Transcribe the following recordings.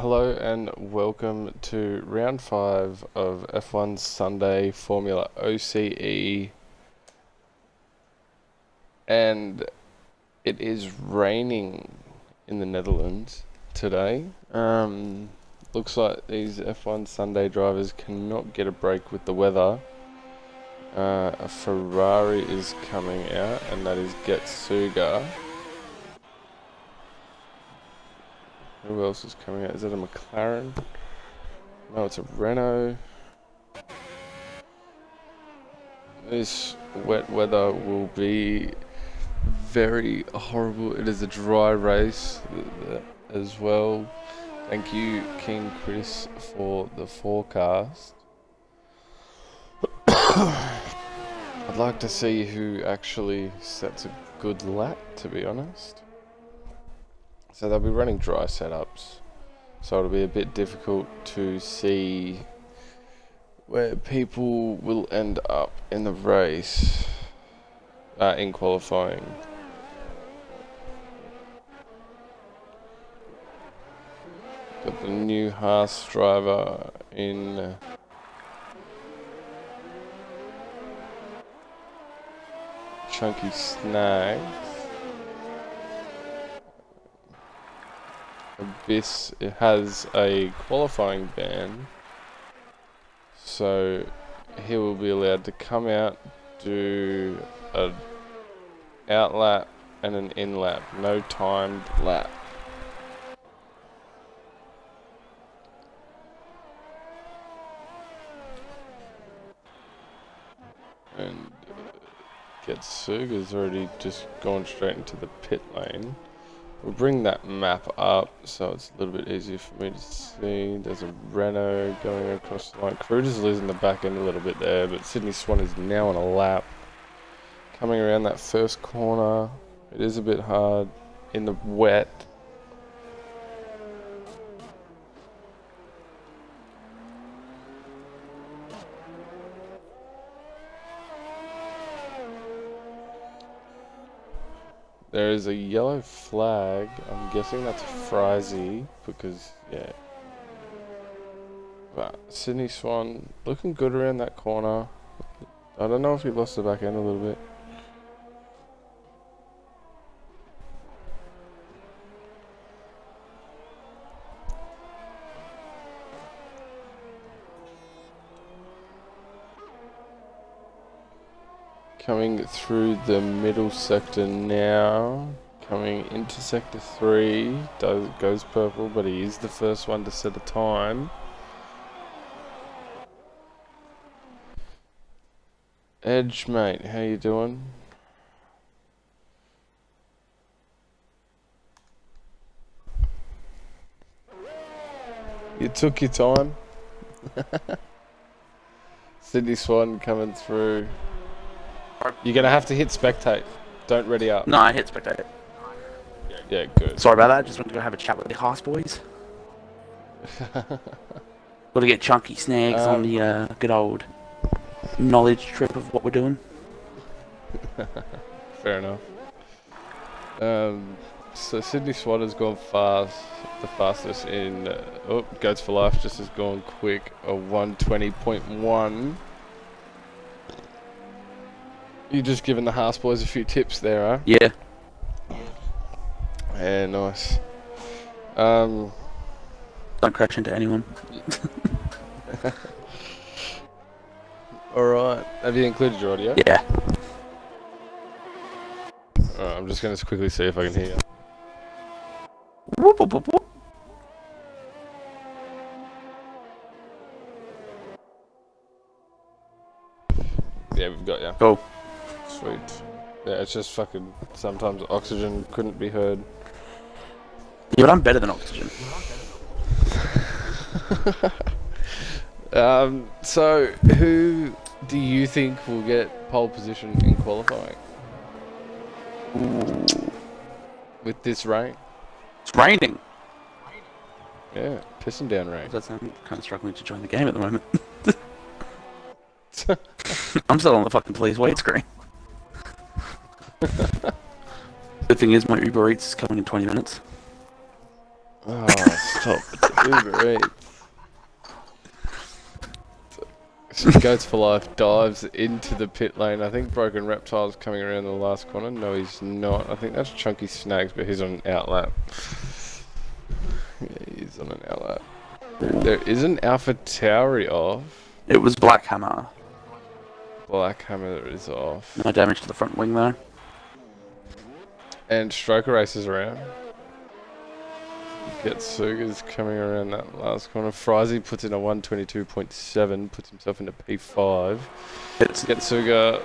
Hello and welcome to round 5 of F1 Sunday Formula OCE, and it is raining in the Netherlands today. Looks like these F1 Sunday drivers cannot get a break with the weather. A Ferrari is coming out, and that is Getsuga. Who else is coming out? Is that a McLaren? No, it's a Renault. This wet weather will be very horrible. It is a dry race as well. Thank you, King Chris, for the forecast. I'd like to see who actually sets a good lap, to be honest. So they'll be running dry setups, so it'll be a bit difficult to see where people will end up in the race, in qualifying. Got the new Haas driver in Chunky Snags. Abyss, it has a qualifying ban, so he will be allowed to come out, do an out lap and an in lap, no timed lap. And Getsuga's already just gone straight into the pit lane. We'll bring that map up so it's a little bit easier for me to see. There's a Renault going across the line. Crude is losing the back end a little bit there, but Sydney Swan is now on a lap. Coming around that first corner, it is a bit hard in the wet. There is a yellow flag. I'm guessing that's Frizy because, yeah. But Sydney Swan looking good around that corner. I don't know if he lost the back end a little bit. Coming through the middle sector now, coming into sector 3, goes purple, but he is the first one to set a time. Edge, mate, how you doing? You took your time. Sydney Swan coming through. You're going to have to hit spectate. Don't ready up. No, I hit spectate. Yeah, good. Sorry about that. Just wanted to go have a chat with the Haas boys. Got to get Chunky Snags on the good old knowledge trip of what we're doing. Fair enough. So Sydney Swan has gone fast. The fastest in... Goats for Life just has gone quick. A 120.1. You just giving the Haas boys a few tips there, huh? Yeah. Yeah, nice. Don't crash into anyone. Alright. Have you included your audio? Yeah. Alright, I'm just going to quickly see if I can hear you. Whoop, whoop, whoop, whoop. Yeah, we've got you. Cool. Sweet. Yeah, it's just fucking... Sometimes oxygen couldn't be heard. Yeah, but I'm better than Oxygen. So, who do you think will get pole position in qualifying? Ooh. With this rain? It's raining. Yeah, pissing down rain. I'm kind of struggling to join the game at the moment. I'm still on the fucking please wait screen. The thing is, my Uber Eats is coming in 20 minutes. Oh, stop. It's Uber Eats. Goats for Life dives into the pit lane. I think Broken Reptile's coming around the last corner. No, he's not. I think that's Chunky Snags, but he's on an outlap. Yeah, he's on an outlap. There is an Alpha Tauri off. It was Black Hammer. Black Hammer is off. No damage to the front wing though. And Stroker races around. Getsuga's coming around that last corner. Frizy puts in a 122.7, puts himself into P5. Getsuga.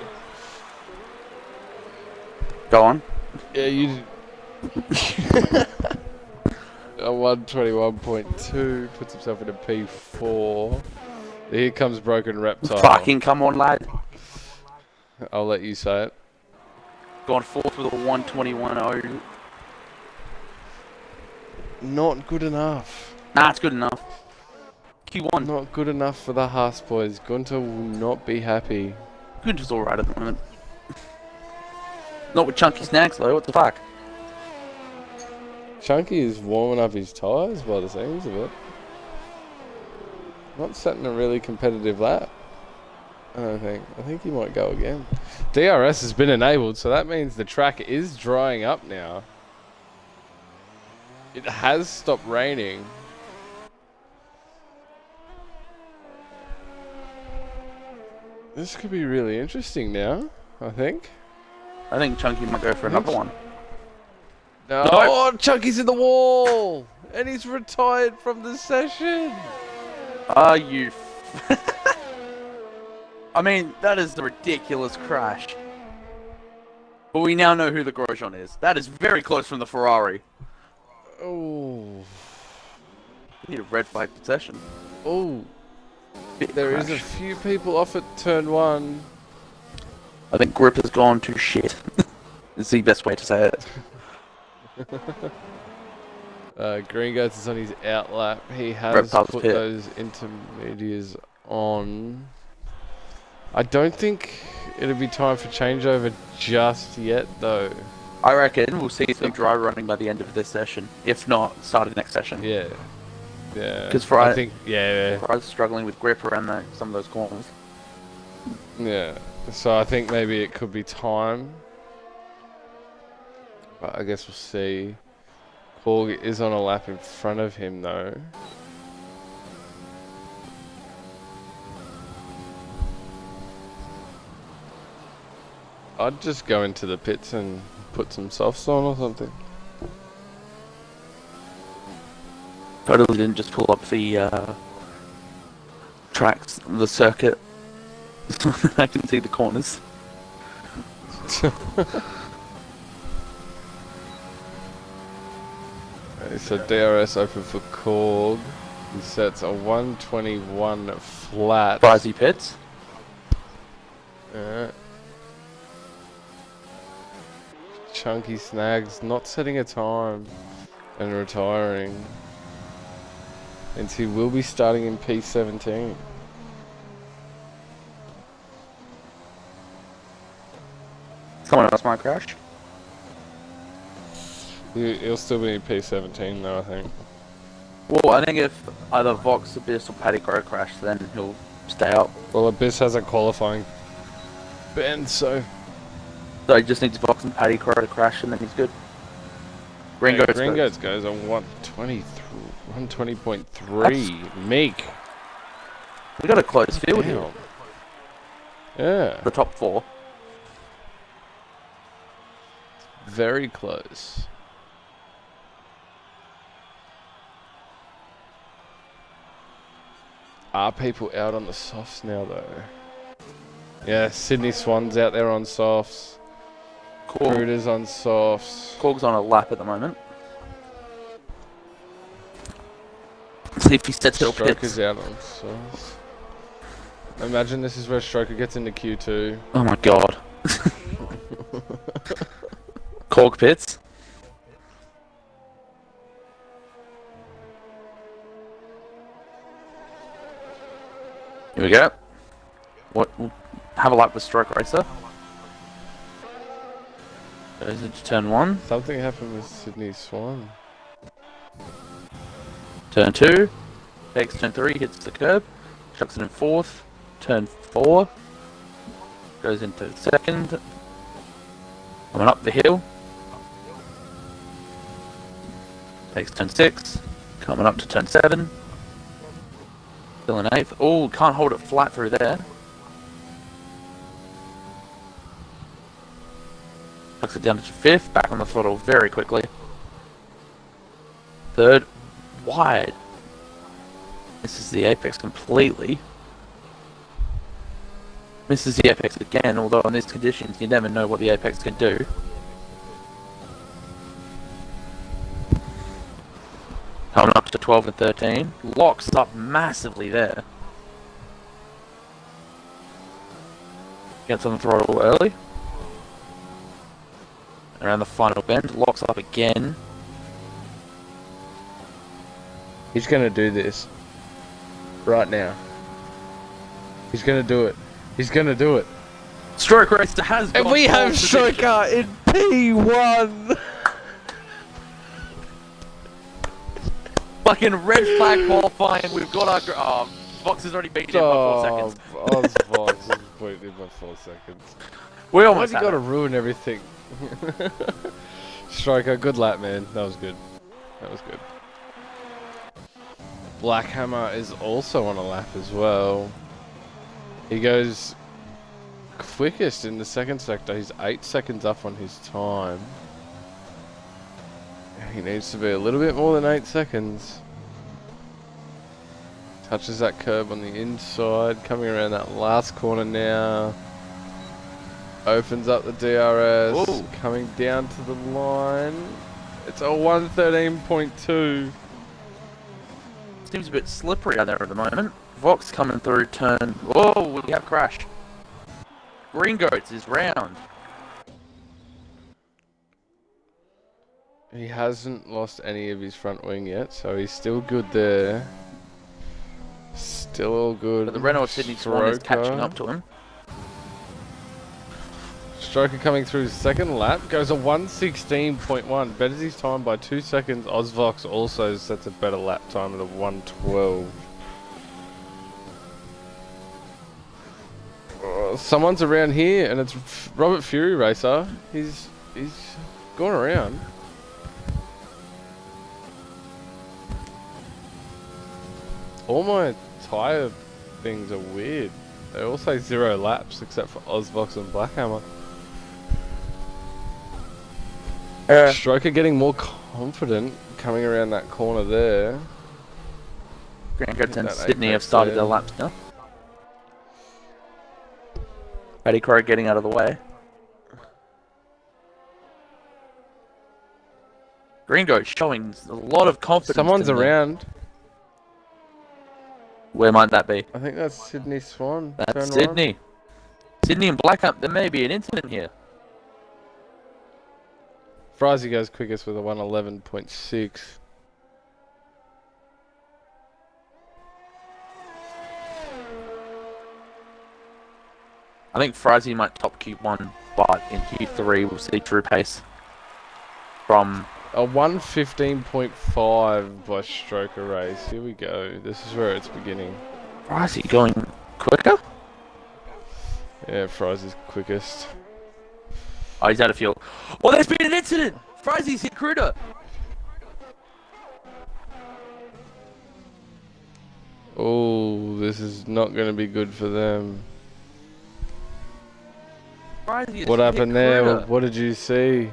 Go on. Yeah, you. A 121.2, puts himself into P4. Here comes Broken Reptile. Fucking come on, lad. I'll let you say it. Gone fourth with a 121.0. Not good enough. Nah, it's good enough. Q1. Not good enough for the Haas boys. Gunter will not be happy. Gunter's alright at the moment. Not with Chunky Snacks though, what the fuck? Chunky is warming up his tyres by the seams of it. Not setting a really competitive lap. I don't think. I think he might go again. DRS has been enabled, so that means the track is drying up now. It has stopped raining. This could be really interesting now, I think. I think Chunky might go for another one. No. Oh, Chunky's in the wall! And he's retired from the session! Are you... I mean, that is a ridiculous crash. But we now know who the Grosjean is. That is very close from the Ferrari. Oh. We need a red flag possession. Oh. There is a few people off at turn 1. I think grip has gone to shit. Is the best way to say it. Green Goats is on his outlap. He has Reptile's put pit. those intermediates on. I don't think it'll be time for changeover just yet, though. I reckon we'll see some dry running by the end of this session. If not, start of next session. Yeah. Yeah. Because I think, yeah. Ferrari's struggling with grip around some of those corners. Yeah. So I think maybe it could be time. But I guess we'll see. Korg is on a lap in front of him, though. I'd just go into the pits and put some softs on or something. Totally didn't just pull up the tracks, the circuit. I can see the corners. So DRS open for Korg. He sets a 121 flat. Frizy pits. Chunky Snags not setting a time and retiring. And he will be starting in P17. Someone else might crash. He'll still be in P17 though, I think. Well, I think if either Vox, Abyss, or Paddy Crow crash, then he'll stay out. Well, Abyss has a qualifying ban, so... So he just needs Vox and Paddy Crow to crash, and then he's good. Green Goats goes on 120.3. Meek. We got a close field here. Yeah. The top 4. Very close. Are people out on the softs now, though? Yeah, Sydney Swan's out there on softs. Cruder's on softs. Korg's on a lap at the moment. See if he sets it up. Stroker's out on softs. Imagine this is where Stroker gets into Q2. Oh my god. Korg pits. Here we go. What? We'll have a lap with Stroke Racer. Goes into turn 1. Something happened with Sydney Swan. Turn 2, takes turn 3, hits the curb, chucks it in 4th, turn 4, goes into 2nd, coming up the hill, takes turn 6, coming up to turn 7, still in 8th, oh, can't hold it flat through there, chucks it down to 5th, back on the throttle very quickly, 3rd, wide. Misses the apex completely. Misses the apex again, although in these conditions you never know what the apex can do. Coming up to 12 and 13. Locks up massively there. Gets on the throttle early. Around the final bend, locks up again. He's gonna do this. Right now. He's gonna do it. He's gonna do it. Stroke Racer has got And we have position. Striker in P1! Fucking red flag qualifying, we've got our... Oh, Vox has already beaten him by 4 seconds. Ozvox has beaten him by 4 seconds. We Why's almost he had gotta it. ruin everything? Striker, good lap, man. That was good. That was good. Black Hammer is also on a lap as well. He goes quickest in the second sector. He's 8 seconds up on his time. He needs to be a little bit more than 8 seconds. Touches that curb on the inside, coming around that last corner now. Opens up the DRS, Whoa. coming down to the line. It's a 113.2. Seems a bit slippery out there at the moment. Vox coming through turn... Oh, we have crash. Green Goats is round. He hasn't lost any of his front wing yet, so he's still good there. Still all good. But the Renault Sydney Swan is catching up to him. Stroker coming through second lap, goes a 116.1, betters his time by 2 seconds. Ozvox also sets a better lap time at a 112. Someone's around here, and it's Robert Fury Racer. He's gone around. All my tyre things are weird. They all say 0 laps except for Ozvox and Blackhammer. Stroker getting more confident coming around that corner there. Green Goats and That Sydney have apex started there. their laps now. Paddy Crow getting out of the way. Green Goat showing a lot of confidence. Someone's in the- around. Where might that be? I think that's Sydney Swan. That's Turn Sydney. Sydney and Blackup, there may be an incident here. Frizy goes quickest with a 111.6. I think Frizy might top Q1, but in Q3 we'll see true pace from... A 115.5 by Stroker race. Here we go. This is where it's beginning. Frizy going quicker? Yeah, Frizy's quickest. Oh, he's out of fuel. Oh, there's been an incident! Frizy's hit Cruder! Oh, this is not going to be good for them. Frizy has What hit happened there? Cruder. What did you see?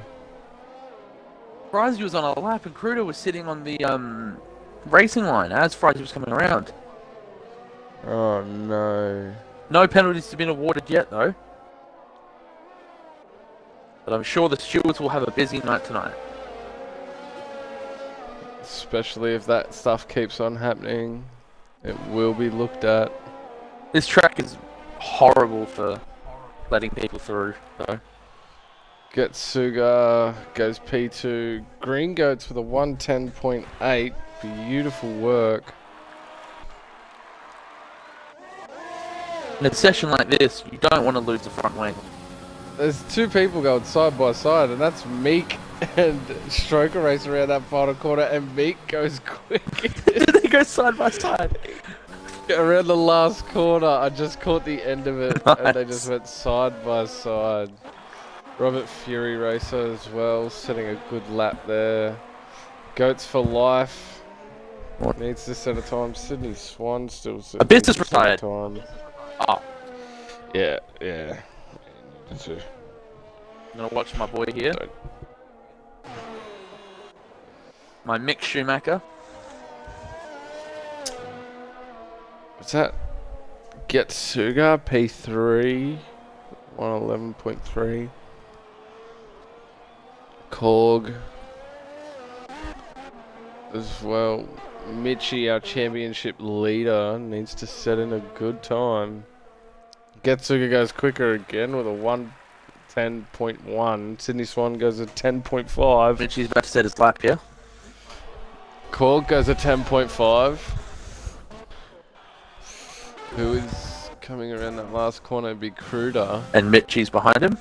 Frizy was on a lap and Cruder was sitting on the racing line as Frizy was coming around. Oh no. No penalties have been awarded yet though. But I'm sure the stewards will have a busy night tonight. Especially if that stuff keeps on happening. It will be looked at. This track is horrible for letting people through though. Getsuga goes P2. Green Goats with a 110.8. Beautiful work. In a session like this, you don't want to lose the front wing. There's two people going side by side, and that's Meek and Stroker race around that final corner, and Meek goes quick. Did they go side by side? Around the last corner, I just caught the end of it, and they just Nice. went side by side. Robert Fury racer as well, setting a good lap there. Goats for life. What? Needs to set a time. Sydney Swan still needs Abyss is to set a retired. time. Oh, Yeah. Needed to. I'm gonna watch my boy here. Don't- My Mick Schumacher. What's that? Getsuga P3 111.3. Korg as well. Mitchie, our championship leader, needs to set in a good time. Getsuga goes quicker again with a 1:10.1. Sydney Swan goes at 10.5. Mitchie's about to set his lap here. Korg goes at 10.5. Who is coming around that last corner? Big Cruder. And Mitchie's behind him.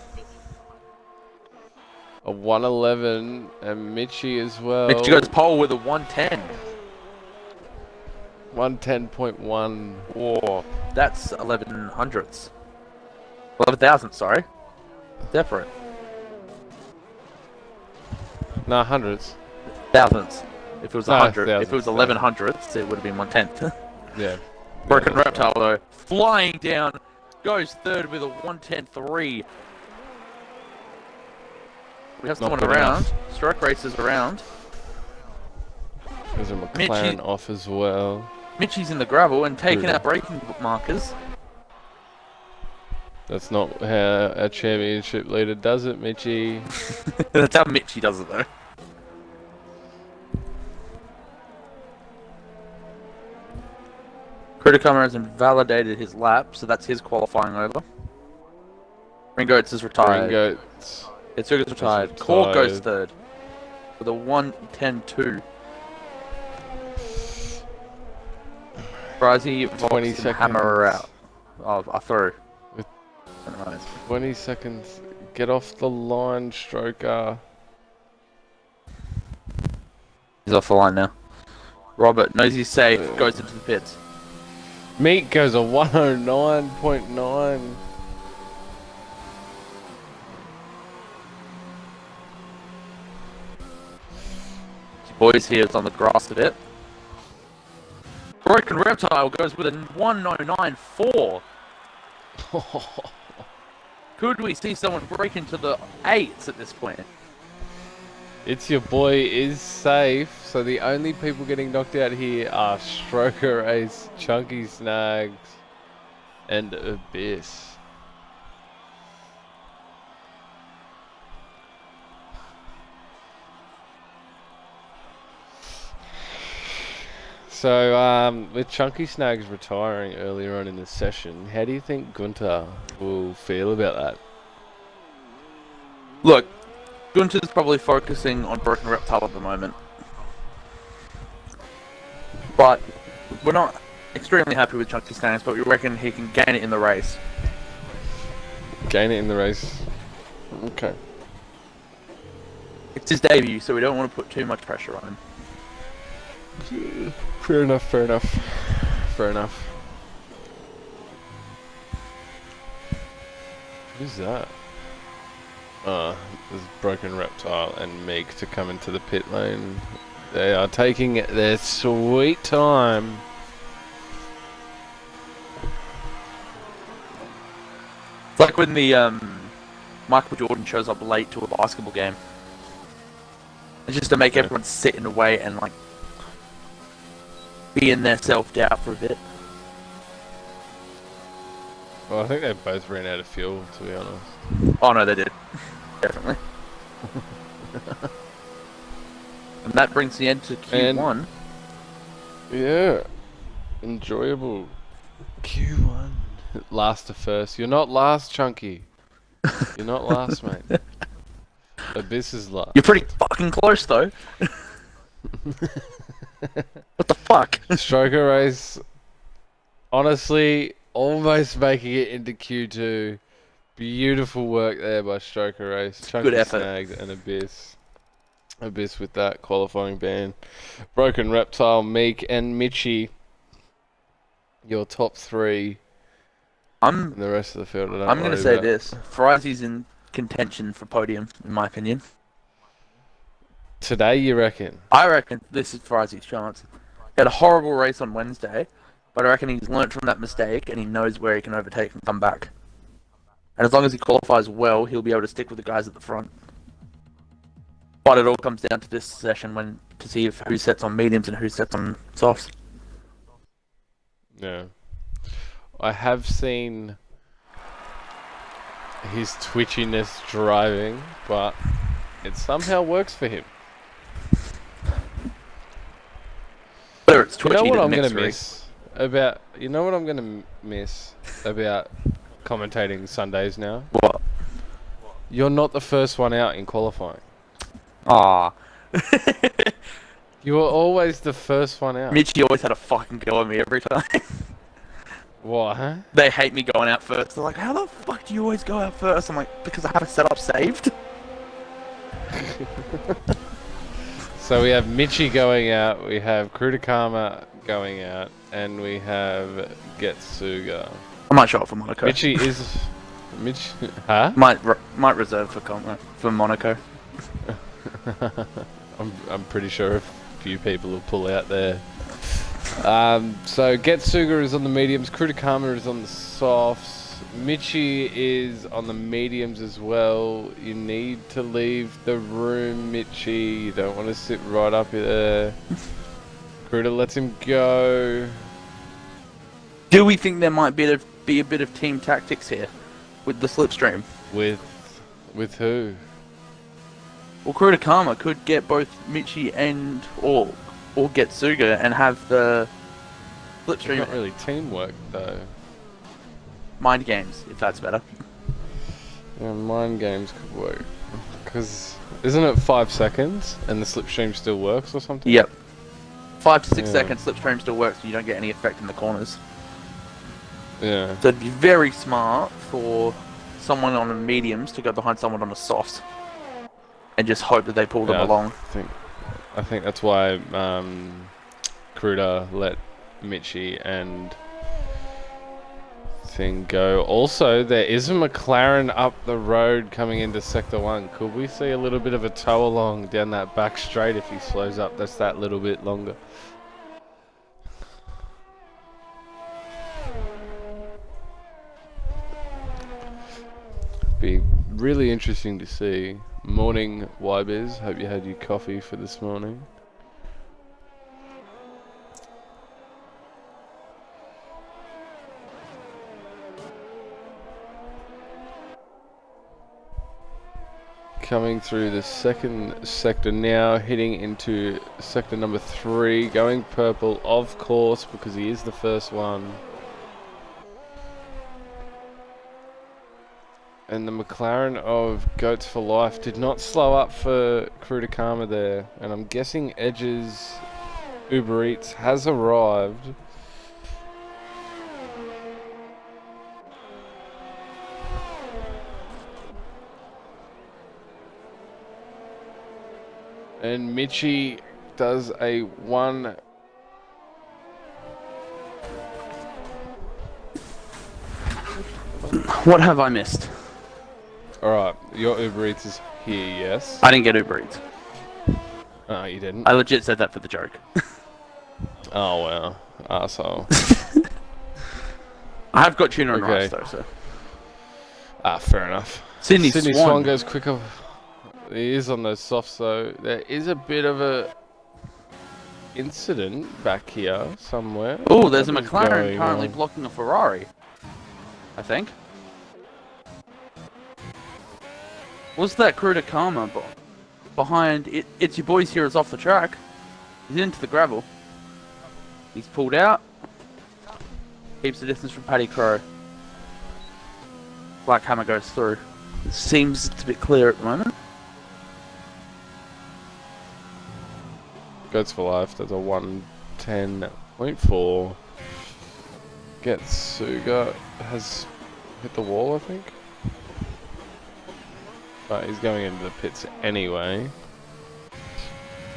A 1:11 and Mitchie as well. Mitchie goes pole with a 110. 1:10.1. Whoa, that's 11 hundredths. 11,000, sorry. Separate. Nah, hundreds. Thousandths. If it was No, 100, if it was thousandths, 11 hundredths, it would have been 1/10. Yeah. Broken Yeah, Reptile though, flying down, goes third with a 110.3. We have Not someone good around. enough. Stroke races around. There's a McLaren off as well. Mitchie's in the gravel and taking Brutal. out braking markers. That's not how a championship leader does it, Mitchie. That's how Mitchie does it though. Criticoma has invalidated his lap, so that's his qualifying over. Ringoats is retired. Goats. Itsuga's retired. retired. Korg goes third with a 110.2. Brizzy, 20 Vox, and Hammer are seconds. out. Oh, I throw. With- Nice. 20 seconds. Get off the line, Stroker. He's off the line now. Robert knows he's safe, goes into the pits. Meek goes a 109.9. Boys here is on the grass a bit. Broken Reptile goes with a 109.4. Could we see someone break into the 8s at this point? It's your boy is safe, so the only people getting knocked out here are Stroker Ace, Chunky Snags, and Abyss. So, with Chunky Snags retiring earlier on in the session, how do you think Gunter will feel about that? Look, Gunter's probably focusing on Broken Reptile at the moment. But we're not extremely happy with Chunky Snags, but we reckon he can gain it in the race. Gain it in the race. Okay. It's his debut, so we don't want to put too much pressure on him. Fair enough, fair enough. Fair enough. Who's that? There's Broken Reptile and Meek to come into the pit lane. They are taking their sweet time. It's like when the Michael Jordan shows up late to a basketball game. It's just to make everyone sit in the way and like be in their self-doubt for a bit. Well, I think they both ran out of fuel, to be honest. Oh no, they did. Definitely. And that brings the end to Q1. Yeah. Enjoyable. Q1. Last to first. You're not last, Chunky. You're not last, mate. Abyss is last. You're pretty fucking close though. What the fuck? Stroker race. Honestly, almost making it into Q2. Beautiful work there by Stroker race. Chunky Good effort. Snags and Abyss. Abyss with that qualifying ban. Broken Reptile, Meek, and Mitchie. Your top three. And the rest of the field, I'm going to say this. Ferrari's in contention for podium, in my opinion. Today, you reckon? I reckon this is Ferrari's chance. He had a horrible race on Wednesday, but I reckon he's learnt from that mistake and he knows where he can overtake and come back. And as long as he qualifies well, he'll be able to stick with the guys at the front. But it all comes down to this session to see who sets on mediums and who sets on softs. Yeah. I have seen his twitchiness driving, but it somehow works for him. Whether it's twitchy, you know what I'm gonna miss about? You know what I'm gonna miss about commentating Sundays now? What? You're not the first one out in qualifying. Ah. You were always the first one out. Mitchie always had a fucking go at me every time. What? Huh? They hate me going out first. They're like, how the fuck do you always go out first? I'm like, because I have a setup saved. So we have Mitchie going out, we have Krutakama going out, and we have Getsuga. I might show up for Monaco. Mitchie is... Huh? Might reserve for Monaco. I'm pretty sure a few people will pull out there. So Getsuga is on the mediums, Krutakama is on the softs, Mitchie is on the mediums as well. You need to leave the room, Mitchie. You don't want to sit right up there. Kruta lets him go. Do we think there might be a bit of team tactics here with the slipstream? With who? Well, Krutakama could get both Mitchie and or Getsuga and have the slipstream. It's not really teamwork though. Mind games, if that's better. Yeah, mind games could work. Because isn't it 5 seconds and the slipstream still works or something? Yep. 5 to 6 seconds slipstream still works, so you don't get any effect in the corners. Yeah. So it'd be very smart for someone on the mediums to go behind someone on the softs and just hope that they pull them along. I think that's why Kruta let Mitchie and thing go. Also, there is a McLaren up the road coming into Sector 1. Could we see a little bit of a tow along down that back straight if he slows up just that little bit longer? Be really interesting to see. Morning, YBiz. Hope you had your coffee for this morning. Coming through the second sector now, heading into sector number 3, going purple, of course, because he is the first one. And the McLaren of Goats for Life did not slow up for Krutakama there. And I'm guessing Edge's Uber Eats has arrived. And Mitchie does a 1. What have I missed? Alright, your Uber Eats is here, yes? I didn't get Uber Eats. Oh, you didn't? I legit said that for the joke. Oh, wow. Arsehole. I have got tuna and rice though, so. Ah, fair enough. Sydney Swan goes quicker. He is on those softs though. There is a bit of a incident back here somewhere. Oh, there's a McLaren currently blocking a Ferrari, I think. What's that Krutakama behind? It's your boys here is off the track. He's into the gravel. He's pulled out. Keeps the distance from Paddy Crow. Black Hammer goes through. It seems it's a bit clear at the moment. Goats for Life, there's a 110.4. Getsuga has hit the wall, I think. But he's going into the pits anyway.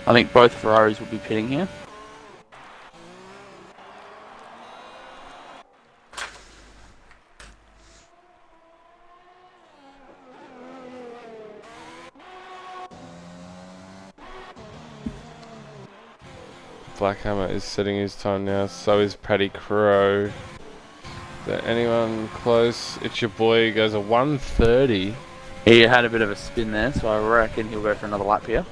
I think both Ferraris will be pitting here. Blackhammer is setting his time now, so is Paddy Crow. Is there anyone close? It's your boy, he goes a 1:30. He had a bit of a spin there, so I reckon he'll go for another lap here.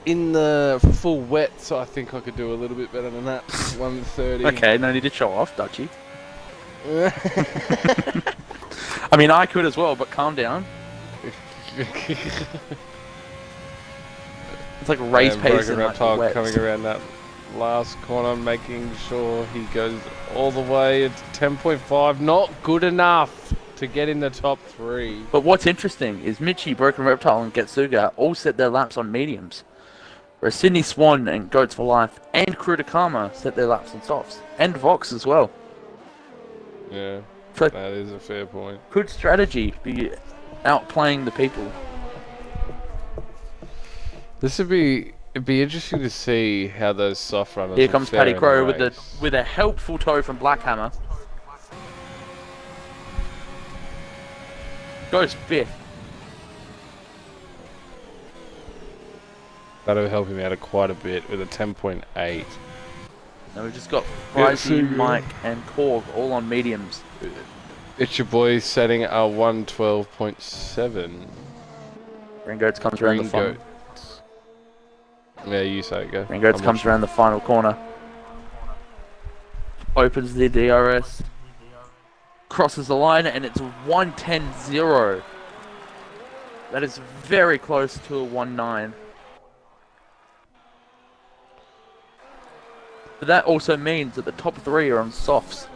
In the full wet, so I think I could do a little bit better than that. 1:30. Okay, no need to show off, Dutchy. I mean, I could as well, but calm down. It's like race pace in like the wet. Coming around that last corner, making sure he goes all the way. It's 10.5, not good enough to get in the top 3. But what's interesting is Mitchie, Broken Reptile, and Getsuga all set their laps on mediums. Whereas Sydney Swan and Goats for Life and Crew to Karma set their laps on softs. And Vox as well. Yeah, So that is a fair point. good strategy, be outplaying the people. It'd be interesting to see how those soft runners. Here comes fare Paddy in the Crow race. with a helpful tow from Blackhammer. Goes 5th. That'll help him out quite a bit with a 10.8. Now we've just got Yeah, Pricey, so- Mike, and Korg all on mediums. It's your boy setting a 112.7. Green Goats comes around the Green final. Goats. Yeah, you say it, go. Green Goats I'm comes watching. around the final corner. Opens the DRS. Crosses the line, and it's 1:10.0. That is very close to a 1:9. But that also means that the top 3 are on softs.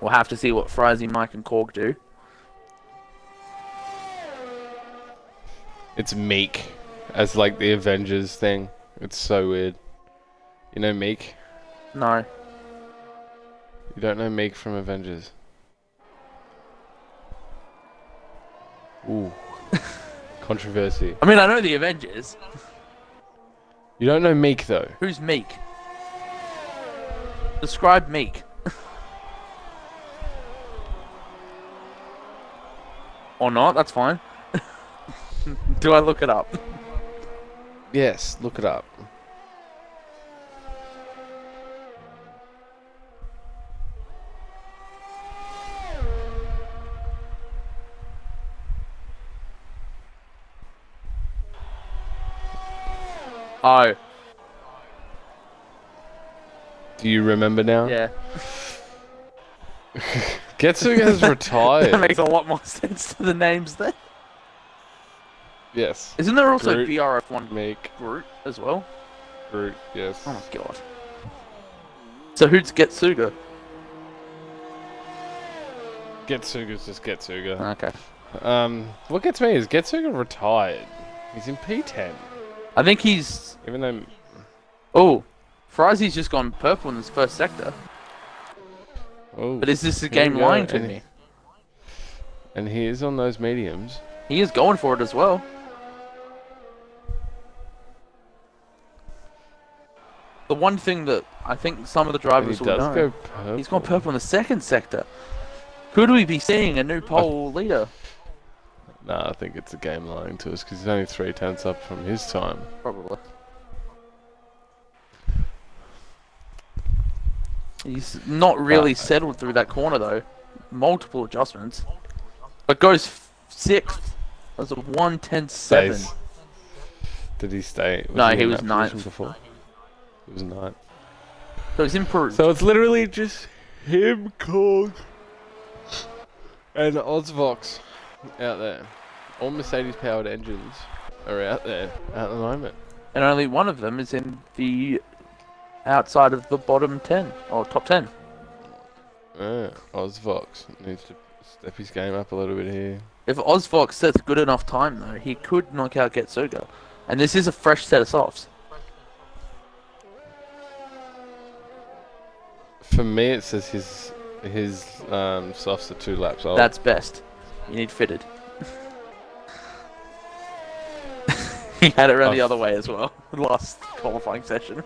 We'll have to see what Frizy, Mike, and Korg do. It's Meek as like the Avengers thing. It's so weird. You know Meek? No. You don't know Meek from Avengers? Ooh. Controversy. I mean, I know the Avengers. You don't know Meek though? Who's Meek? Describe Meek. Or not, that's fine. Do I look it up? Yes, look it up. Oh, Do you remember now? yeah. Getsuga has That retired. makes a lot more sense to the names there. Yes. Isn't there also Groot. BRF1 Meek, Groot as well? Groot, yes. Oh my god. So who's Getsuga? Getsuga's just Getsuga. Okay. What gets me is Getsuga retired. He's in P10. I think he's... Even though... Oh, Frizy's just gone purple in his first sector. Oh, But is this the here we game go, lying to and me? And he is on those mediums. He is going for it as well. The one thing that I think some of the And he drivers will does know, go purple. he's gone purple in the second sector. Could we be seeing a new pole leader? Nah, I think it's a game lying to us because he's only 3/10 up from his time. Probably. He's not really settled through that corner though. Multiple adjustments. But goes 6th. That's a 1:10.7. Stays. Did he stay? No, he in was that ninth. position before? He was ninth. So he's improved. So it's literally just him, Korg, and Ozvox out there. All Mercedes-powered engines are out there at the moment. And only one of them is in the outside of the bottom 10 or top 10. Ozvox needs to step his game up a little bit here. If Ozvox sets good enough time though, he could knock out Getsuga. And this is a fresh set of softs. For me, it says his softs are 2 laps old. That's best. You need fitted. He had it around the other way as well. Last qualifying session.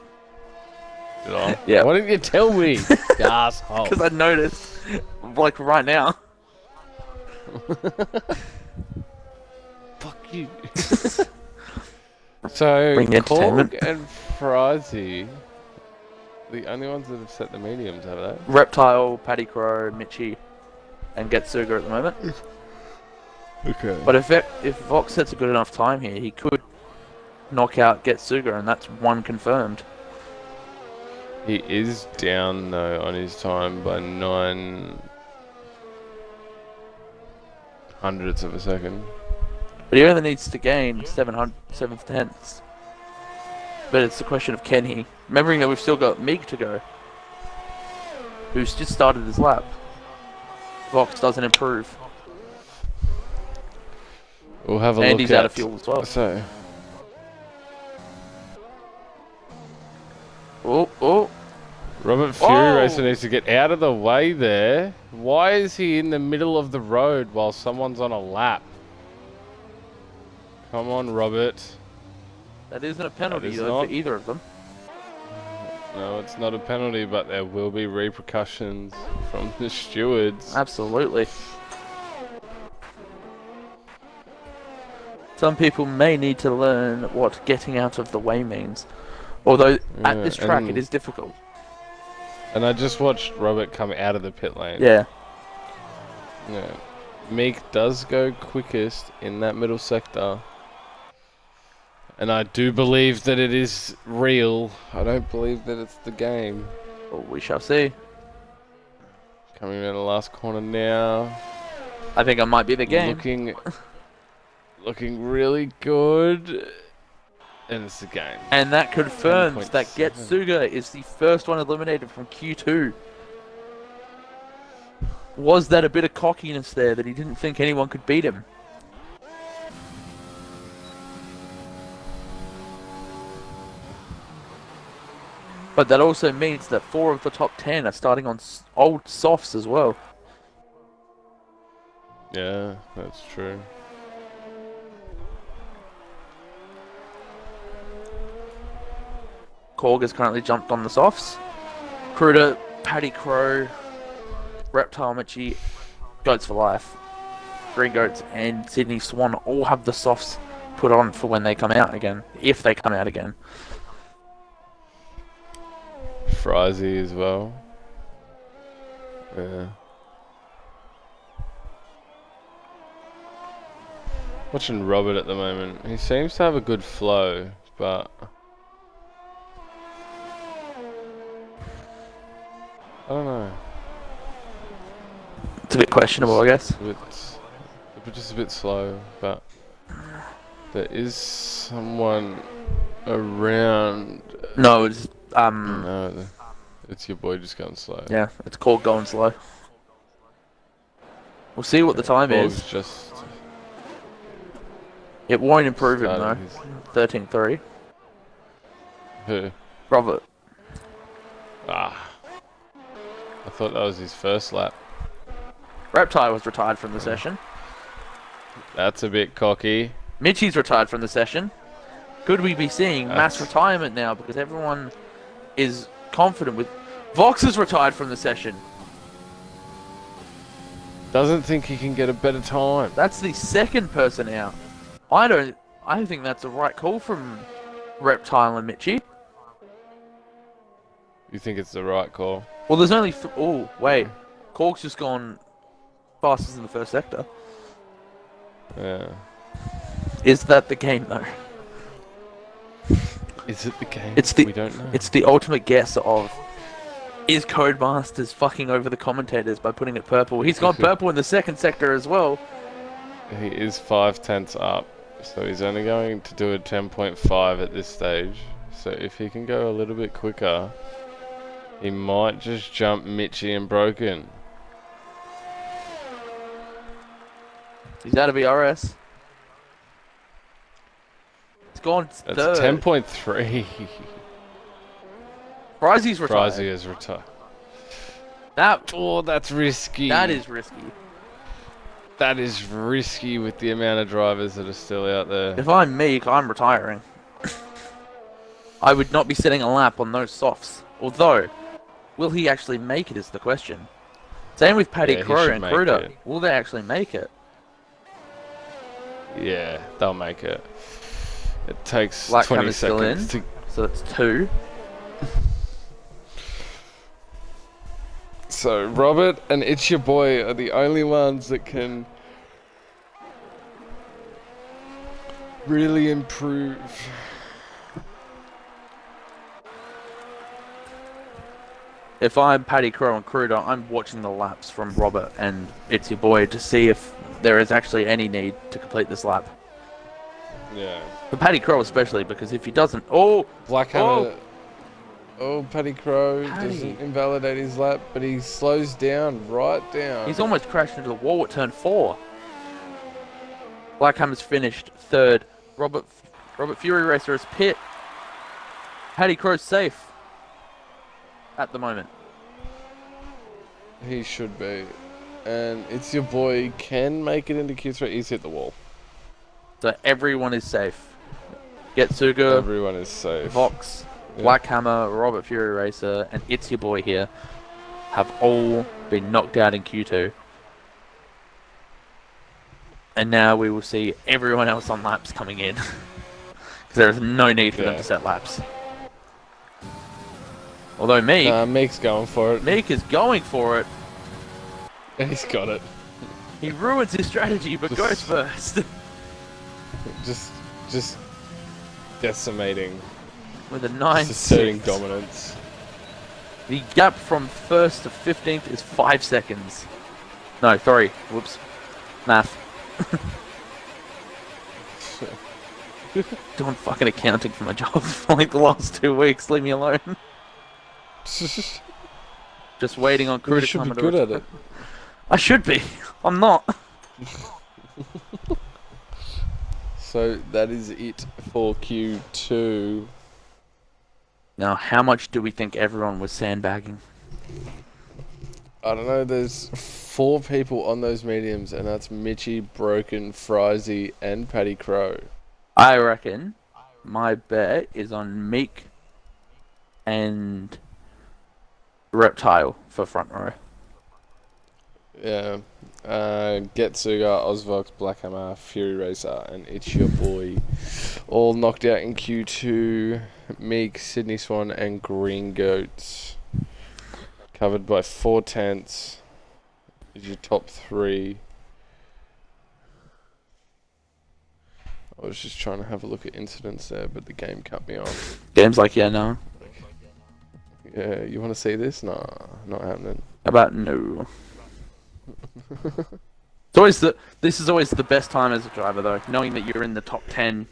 Did I? Yeah. Why didn't you tell me, you asshole? Because I noticed, like right now. Fuck you. So, Bring entertainment. Korg and Frizy, the only ones that have set the mediums, have they? Reptile, Paddy Crow, Mitchie, and Getsuga at the moment. Okay. But if Vox sets a good enough time here, he could knock out Getsuga, and that's one confirmed. He is down though on his time by 900ths of a second. But he only needs to gain 7 tenths. But it's a question of can he? Remembering that we've still got Meek to go, who's just started his lap. Vox doesn't improve. We'll have a And look he's at out of fuel as well. So, Oh. Robert Fury Oh! Racer needs to get out of the way there. Why is he in the middle of the road while someone's on a lap? Come on, Robert. That isn't a penalty is though not. for either of them. No, it's not a penalty, but there will be repercussions from the stewards. Absolutely. Some people may need to learn what getting out of the way means. Although at this track it is difficult. And I just watched Robert come out of the pit lane. Yeah. Yeah. Meek does go quickest in that middle sector. And I do believe that it is real. I don't believe that it's the game. Well, we shall see. Coming around the last corner now. I think I might be the game. Looking really good. And it's the game. And that confirms that 10.7. Getsuga is the first one eliminated from Q2. Was that a bit of cockiness there that he didn't think anyone could beat him? But that also means that 4 of the top 10 are starting on old softs as well. Yeah, that's true. Korg has currently jumped on the softs. Kruder, Paddy Crow, Reptile Michi, Goats for Life, Green Goats, and Sydney Swan all have the softs put on for when they come out again, if they come out again. Frizy as well. Yeah. Watching Robert at the moment. He seems to have a good flow, but I don't know. It's a bit questionable, I guess. Just a bit slow, but there is someone around. No, it's No, it's your boy just going slow. yeah, it's called going slow. We'll see what the time is. Just It won't improve him though. started his- 13-3. Who? Robert. Ah. I thought that was his first lap. Reptile was retired from the session. That's a bit cocky. Mitchie's retired from the session. Could we be seeing mass That's- retirement now because everyone is confident with... Vox is retired from the session. Doesn't think he can get a better time. That's the second person out. I think that's the right call from Reptile and Mitchie. You think it's the right call? Well, there's only... oh, wait. Cork's just gone fastest in the first sector. Yeah. Is that the game, though? Is it the game? It's the We don't know. It's the ultimate guess of... Is Codemasters fucking over the commentators by putting it purple? He's gone purple in the second sector as well. He is 5/10 up, so he's only going to do a 10.5 at this stage. So if he can go a little bit quicker, he might just jump Mitchie and Broken. He's out of ERS. It's gone That's third. 10.3. Frizy's retired. Frizy is retired. That Oh, that's risky. is risky. That is risky with the amount of drivers that are still out there. If I'm Meek, I'm retiring. I would not be setting a lap on those softs. Although, will he actually make it is the question. Same with Paddy Yeah, he Crowe should and make Kruder. it. Will they actually make it? Yeah, they'll make it. It takes Black 20 Hammer's still in, seconds to... so that's 2. So, Robert and It's Your Boy are the only ones that can really improve. If I'm Paddy Crowe and Kruder, I'm watching the laps from Robert and It's Your Boy to see if there is actually any need to complete this lap. Yeah. For Paddy Crowe especially, because if he doesn't... Oh! Black Hammer... Oh, Paddy Crowe doesn't invalidate his lap, but he slows down, right down. He's almost crashed into the wall at turn 4. Black Hammer's finished 3rd. Robert Fury Racer is pit. Paddy Crowe's safe. At the moment. He should be. And It's Your Boy can make it into Q3. He's hit the wall. So everyone is safe. Getsuga, Everyone is safe. Vox, Yeah. Black Hammer, Robert Fury Racer, and It's Your Boy here have all been knocked out in Q2. And now we will see everyone else on laps coming in. Because there is no need for them to set laps. Although Meek's going for it. Meek is going for it. He's got it. He ruins his strategy, but goes first. Just decimating. With a 9 Just asserting dominance. The gap from 1st to 15th is 5 seconds. No, 3. Whoops. Math. Doing fucking accounting for my job for like the last 2 weeks. Leave me alone. Just waiting on crew You to should come be and good at it. I should be. I'm not. So that is it for Q2. Now, how much do we think everyone was sandbagging? I don't know, there's 4 people on those mediums, and that's Mitchie, Broken, Frizy, and Paddy Crowe. I reckon my bet is on Meek and Reptile for front row. Yeah. Getsuga, Ozvox, Blackhammer, Fury Racer, and It's Your Boy. All knocked out in Q2. Meek, Sydney Swan, and Green Goats. Covered by 4 tenths. Is your top 3. I was just trying to have a look at incidents there, but the game cut me off. Game's like, yeah, no. Yeah, you want to see this? Nah, not happening. How about no? This is always the best time as a driver, though, knowing that you're in the top 10.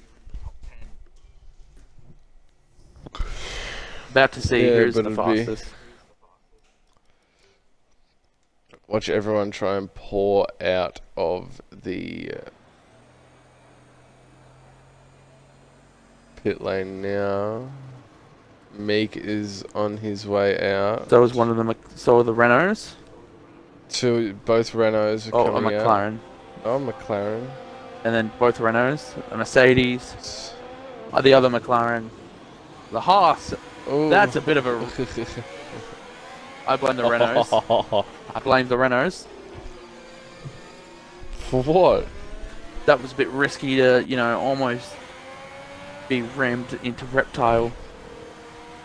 About to see who's the fastest. Watch everyone try and pour out of the pit lane now. Meek is on his way out. So was one of them. So are the Renaults. Both Renaults are Oh, a coming McLaren. out. Oh, McLaren. And then both Renaults, a Mercedes, the other McLaren, the Haas. Ooh. That's a bit of a. I blame the Renaults. I blame the Renaults. For what? That was a bit risky to, almost be rammed into Reptile.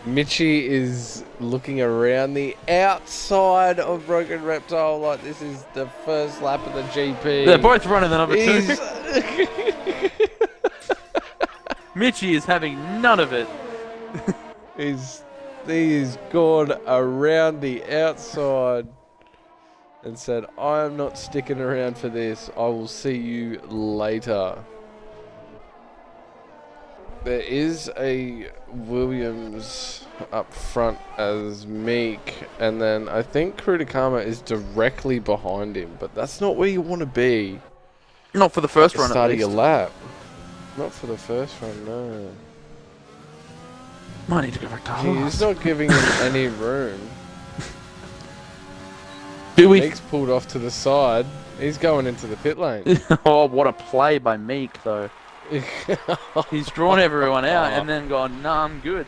Mitchie is looking around the outside of Broken Reptile like this is the first lap of the GP. They're both running the number 2. Mitchie is having none of it. He's gone around the outside and said, I am not sticking around for this. I will see you later. There is a Williams up front as Meek, and then I think Krutakama is directly behind him, but that's not where you want to be. Not for the first run, at Start of least. your lap. Not for the first run, no. Might need to go back to Haas. He's not giving him any room. Do we? Meek's pulled off to the side. He's going into the pit lane. Oh, what a play by Meek, though. He's drawn everyone out and then gone, nah, I'm good.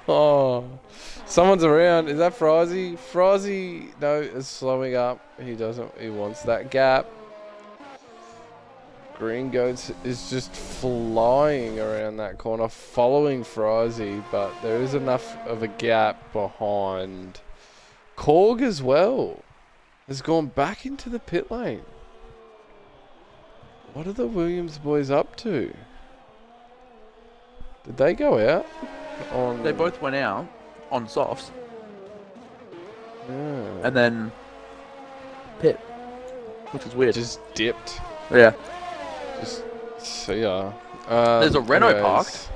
Oh, someone's around. Is that Frozzy? Frozzy, no, is slowing up. He doesn't. He wants that gap. Green Goats is just flying around that corner, following Frozzy, but there is enough of a gap behind. Korg as well has gone back into the pit lane. What are the Williams boys up to? Did they go out? They both went out on softs. Yeah. And then pit, which is weird. Just dipped. Yeah. Just see ya. There's a Renault anyways. parked.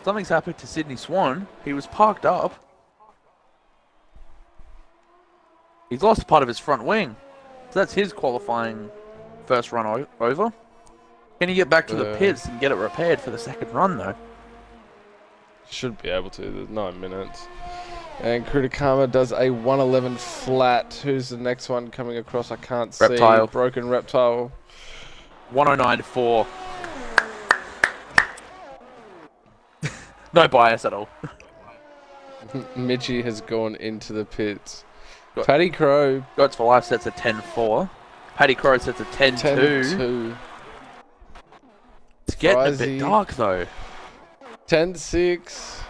Something's happened to Sydney Swan. He was parked up. He's lost part of his front wing. So that's his qualifying first run over. Can he get back to the pits and get it repaired for the second run, though? Should be able to. There's 9 minutes. And Kritikama does a 111 flat. Who's the next one coming across? I can't Reptile. see. Broken Reptile. 109.4. No bias at all. Mitchie has gone into the pits. Paddy Crow. Goats for Life sets a 10-4. Paddy Crow sets a 10-2. 10-2. It's getting a Frizzy. bit dark, though. 10-6.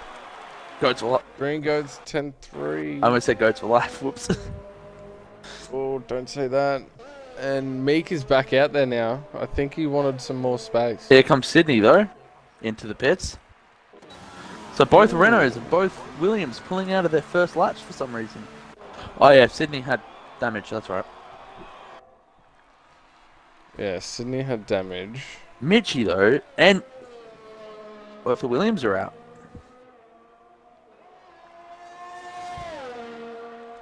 Goats for Life. Green Goats 10-3. I almost said Goats for Life. Whoops. Oh, don't say that. And Meek is back out there now. I think he wanted some more space. Here comes Sydney, though. Into the pits. So both Renaults and both Williams pulling out of their first laps for some reason. Oh, yeah. Sydney had damage. That's right. Yeah, Sydney had damage. Mitchie, though, and both the Williams are out.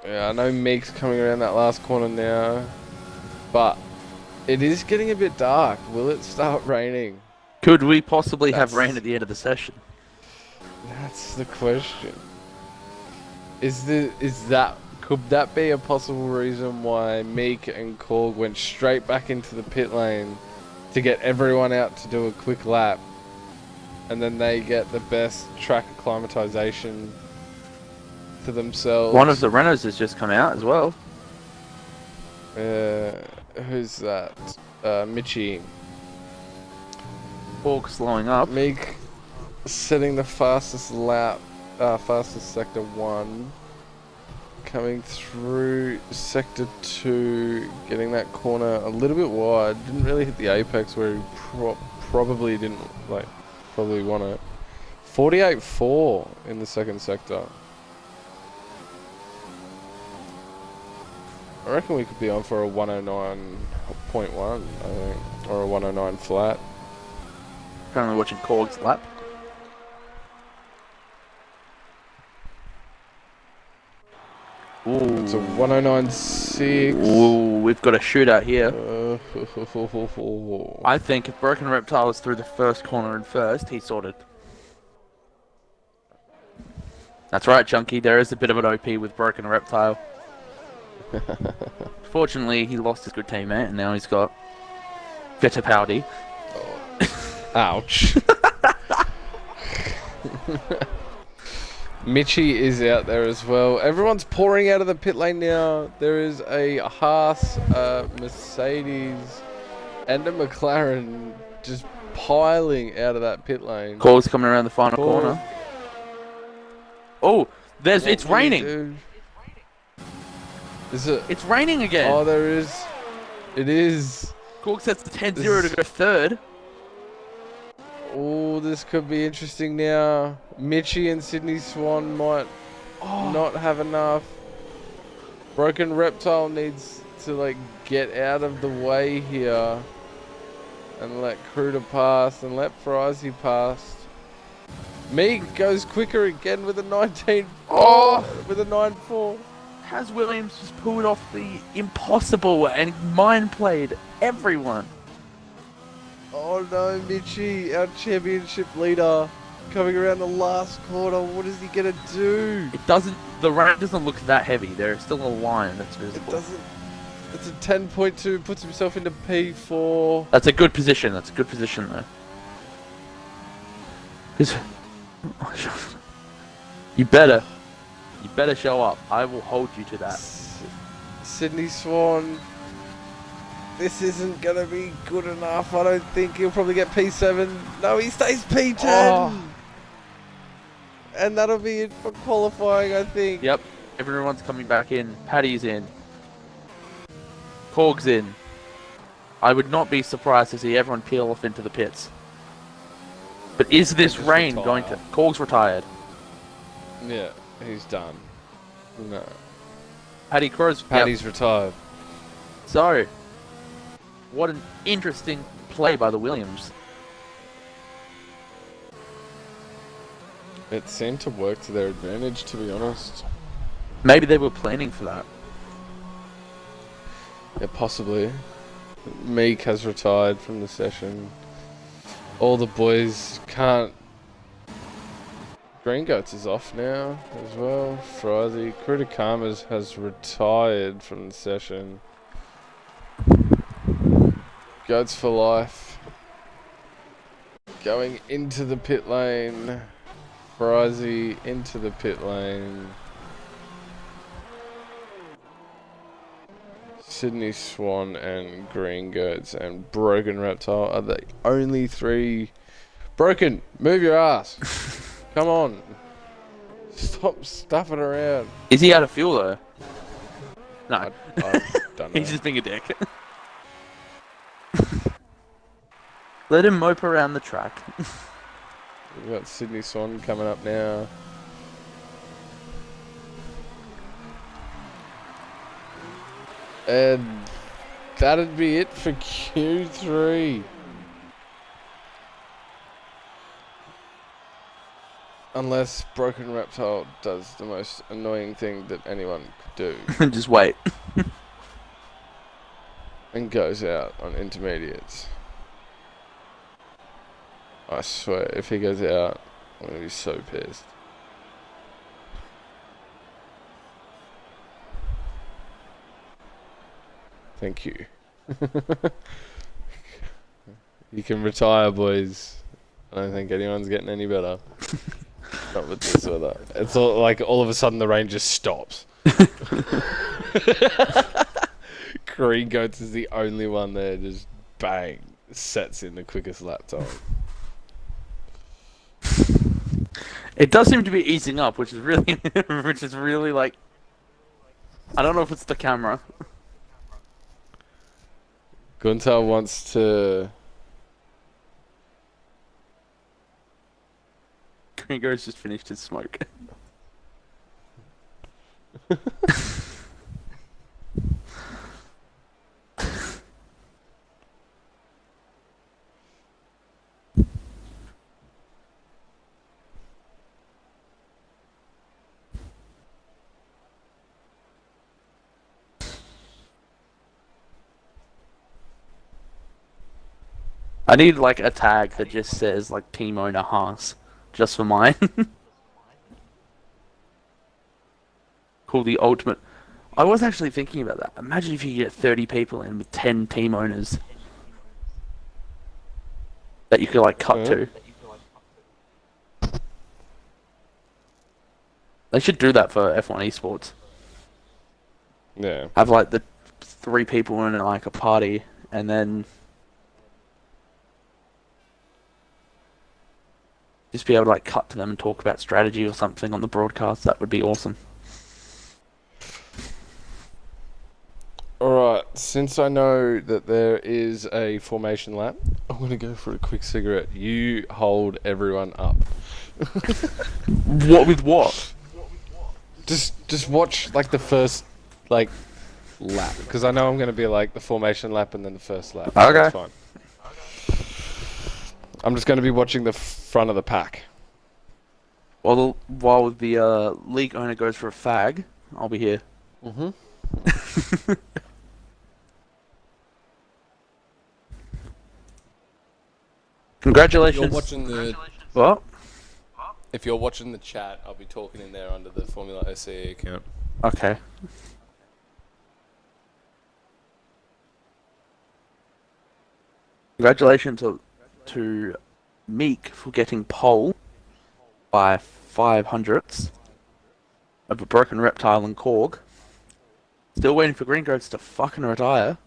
Yeah, I know Meek's coming around that last corner now, but it is getting a bit dark. Will it start raining? Could we possibly have rain at the end of the session? That's the question. Could that be a possible reason why Meek and Korg went straight back into the pit lane to get everyone out to do a quick lap, and then they get the best track acclimatization to themselves? One of the Renaults has just come out as well. Who's that? Mitchie. Korg slowing up. Meek setting the fastest lap, fastest sector 1. Coming through sector 2, getting that corner a little bit wide. Didn't really hit the apex where he probably didn't probably want it. 48.4 in the second sector. I reckon we could be on for a 109.1, I think, or a 109 flat. Currently watching Korg's lap. Ooh. It's a 109.6. Ooh, we've got a shootout here. Uh, I think if Broken Reptile is through the first corner and first, he's sorted. That's right, Chunky. There is a bit of an OP with Broken Reptile. Fortunately, he lost his good teammate, and now he's got Fittipaldi. Ouch. Mitchie is out there as well. Everyone's pouring out of the pit lane now. There is a Haas, Mercedes, and a McLaren just piling out of that pit lane. Korg's coming around the final corner. Oh, it's raining. Is it? It's raining again. Oh, there is. It is. Korg sets the 10-0 to go third. Oh, this could be interesting now. Mitchie and Sydney Swan might not have enough. Broken Reptile needs to get out of the way here and let Kruder pass and let Frizzy pass. Meek goes quicker again with a 19. With a 9.4. Has Williams just pulled off the impossible and mind played everyone? Oh no, Mitchie, our championship leader. coming around the last corner. What is he gonna do? It doesn't. The rain doesn't look that heavy. There's still a line that's It visible. doesn't. It's a 10.2. Puts himself into P4. That's a good position. That's a good position though. 'Cause- you better show up. I will hold you to that. Sydney Swan. This isn't gonna be good enough. I don't think he'll probably get P7. No, he stays P10. Oh. And that'll be it for qualifying, I think. Yep. Everyone's coming back in. Paddy's in. Korg's in. I would not be surprised to see everyone peel off into the pits. But is this rain going to... Korg's retired. Yeah, he's done. No. Paddy Crow's... Paddy's retired. So, what an interesting play by the Williams. It seemed to work to their advantage, to be honest. Maybe they were planning for that. Yeah, possibly. Meek has retired from the session. All the boys can't... Green Goats is off now as well. Frizy. Kritikama has retired from the session. Goats for life. Going into the pit lane. Frizy into the pit lane. Sydney Swan and Green Goats and Broken Reptile are the only three. Broken, move your ass. Come on. Stop stuffing around. Is he out of fuel though? No. I don't know. He's just being a dick. Let him mope around the track. We've got Sydney Swan coming up now. And that'd be it for Q3. Unless Broken Reptile does the most annoying thing that anyone could do. Just wait. And goes out on intermediates. I swear, if he goes out, I'm going to be so pissed. Thank you. You can retire, boys. I don't think anyone's getting any better. Not with this weather. It's all, like all of a sudden the rain just stops. Green Goats is the only one there. Just bang, sets in the quickest lap time. It does seem to be easing up, which is really like. I don't know if it's the camera. Gunter wants to. Gringo's just finished his smoke. I need like a tag that just says like team owner Haas, just for mine. Call the ultimate. I was actually thinking about that. Imagine if you get 30 people in with 10 team owners that you could like cut to. They should do that for F1 esports. Yeah. Have like the 3 people in like a party, and then just be able to like cut to them and talk about strategy or something on the broadcast. That would be awesome. Alright, since I know that there is a formation lap, I'm going to go for a quick cigarette. You hold everyone up. What with what? Just watch like the first like lap, because I know I'm going to be like the formation lap and then the first lap. Okay. That's fine. I'm just going to be watching the front of the pack. While the league owner goes for a fag, I'll be here. Mm-hmm. Congratulations. You're watching the. What? If you're watching the chat, I'll be talking in there under the FormulaOCE account. Okay. Congratulations to Meek for getting pole by 500ths over Broken Reptile and Korg. Still waiting for Green Goats to fucking retire.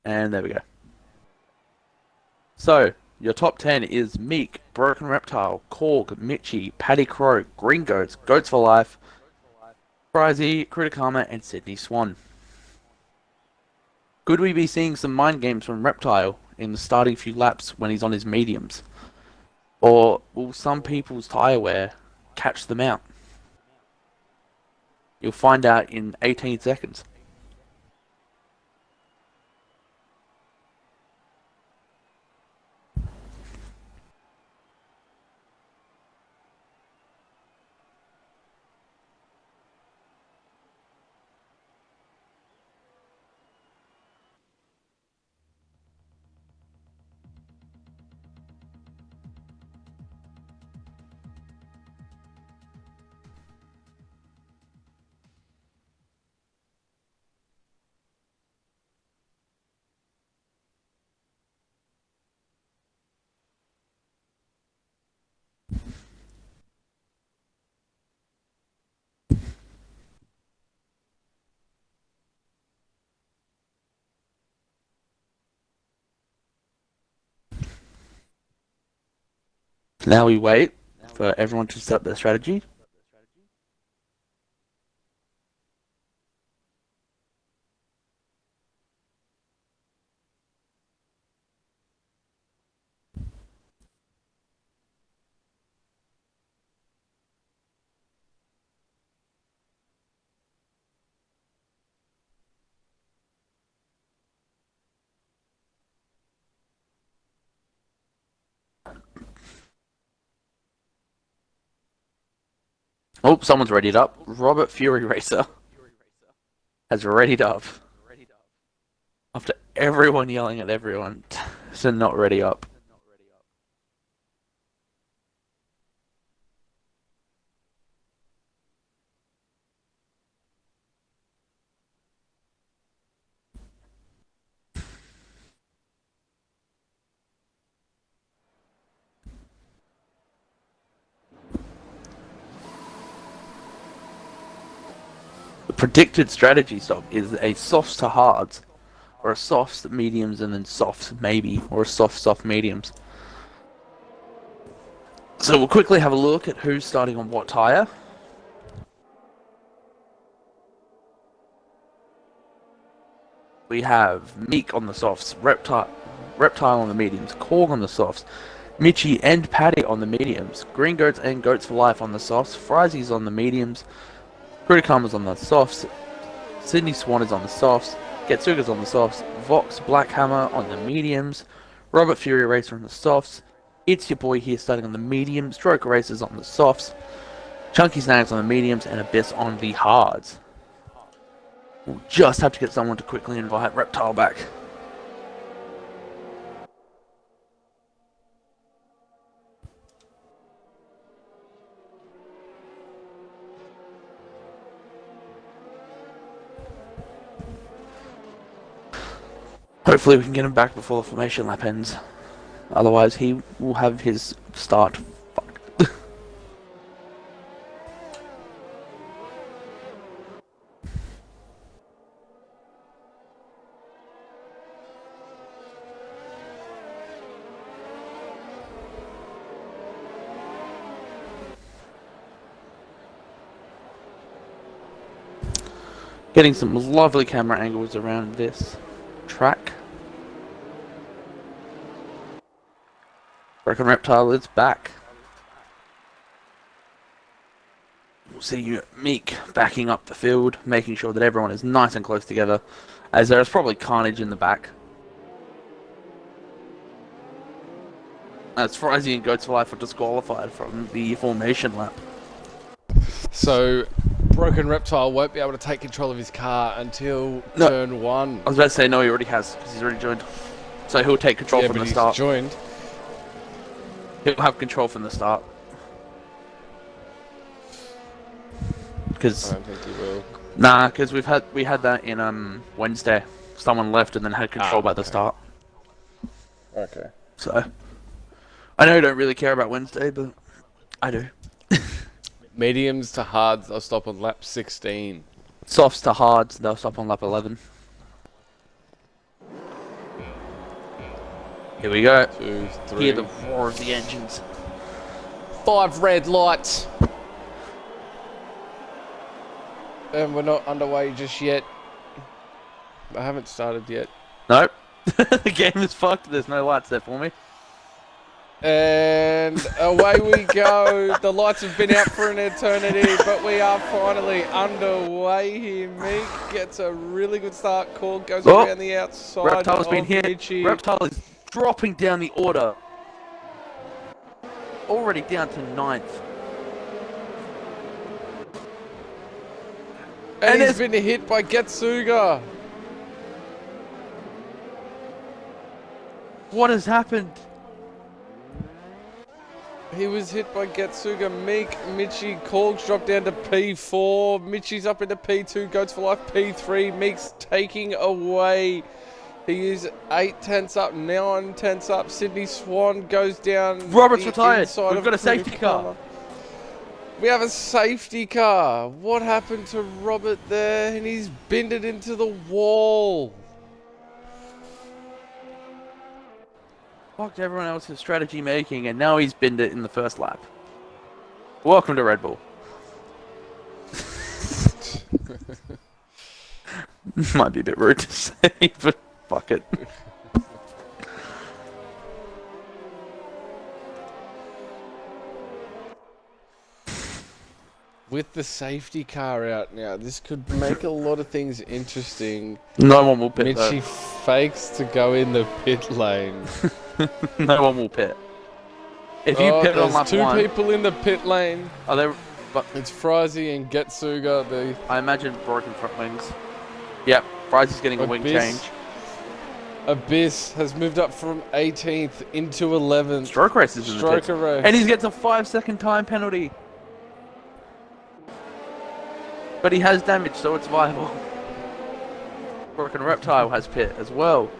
And there we go. So, your top 10 is Meek, Broken Reptile, Korg, Mitchie, Paddy Crow, Green Goats, Goats for Life, Frizy, Criticama, and Sydney Swan. Could we be seeing some mind games from Reptile in the starting few laps when he's on his mediums? Or will some people's tyre wear catch them out? You'll find out in 18 seconds. Now we wait for everyone to set up their strategy. Oh, someone's readied up. Robert Fury Racer has readied up. After everyone yelling at everyone to not ready up. The predicted strategy stop is a softs to hards, or a softs, mediums, and then softs maybe, or a soft, mediums. So we'll quickly have a look at who's starting on what tyre. We have Meek on the softs, Reptile on the mediums, Korg on the softs, Mitchie and Paddy on the mediums, Green Goats and Goats for Life on the softs, Frizy's on the mediums, Criticama's on the softs, Sydney Swan is on the softs, Getsuga's on the softs, Vox Blackhammer on the mediums, Robert Fury Racer on the softs, It's Your Boy here starting on the mediums, Stroker Racers on the softs, Chunky Snags on the mediums, and Abyss on the hards. We'll just have to get someone to quickly invite Reptile back. Hopefully we can get him back before the formation lap ends. Otherwise he will have his start fucked. Getting some lovely camera angles around this track. Broken Reptile is back. We'll see Meek backing up the field, making sure that everyone is nice and close together, as there is probably carnage in the back. As Frizy and Goats for Life are disqualified from the formation lap. So, Broken Reptile won't be able to take control of his car until turn 1. I was about to say no, he already has, because he's already joined. So he'll take control from the start. Joined. He'll have control from the start. I Because don't think he will. nah, because we had that in Wednesday. Someone left and then had control by the okay. start. Okay. So I know you don't really care about Wednesday, but I do. Mediums to hards, they'll stop on lap 16. Softs to hards, they'll stop on lap 11. Here we go. 2, 3. Hear the roar of the engines. 5 red lights. And we're not underway just yet. I haven't started yet. Nope. The game is fucked. There's no lights there for me. And away we go. The lights have been out for an eternity, but we are finally underway here. Meek gets a really good start. Call goes around the outside. Reptile's been hit. Mitchie. Reptile is dropping down the order. Already down to 9th. And he's been hit by Getsuga. What has happened? He was hit by Getsuga. Meek, Mitchie, Korgs dropped down to P4. Mitchie's up into P2, Goats for Life P3. Meek's taking away. He is 8 tenths up, 9 tenths up. Sydney Swan goes down. Robert's retired. Inside We've got a safety car. We have a safety car. What happened to Robert there? And he's binned it into the wall. Fucked everyone else's strategy making, and now he's binned it in the first lap. Welcome to Red Bull. Might be a bit rude to say, but fuck it. With the safety car out now, this could make a lot of things interesting. No one will pit Mitchie fakes to go in the pit lane. No one will pit. If you pit on lap 1... There's 2 people in the pit lane. Are there... But it's Frizy and Getsuga. I imagine broken front wings. Yep, Frizy's getting a wing change. Abyss has moved up from 18th into 11th. Stroke race is in the pits. Race. And he gets a 5-second time penalty. But he has damage, so it's viable. Broken Reptile has pit as well.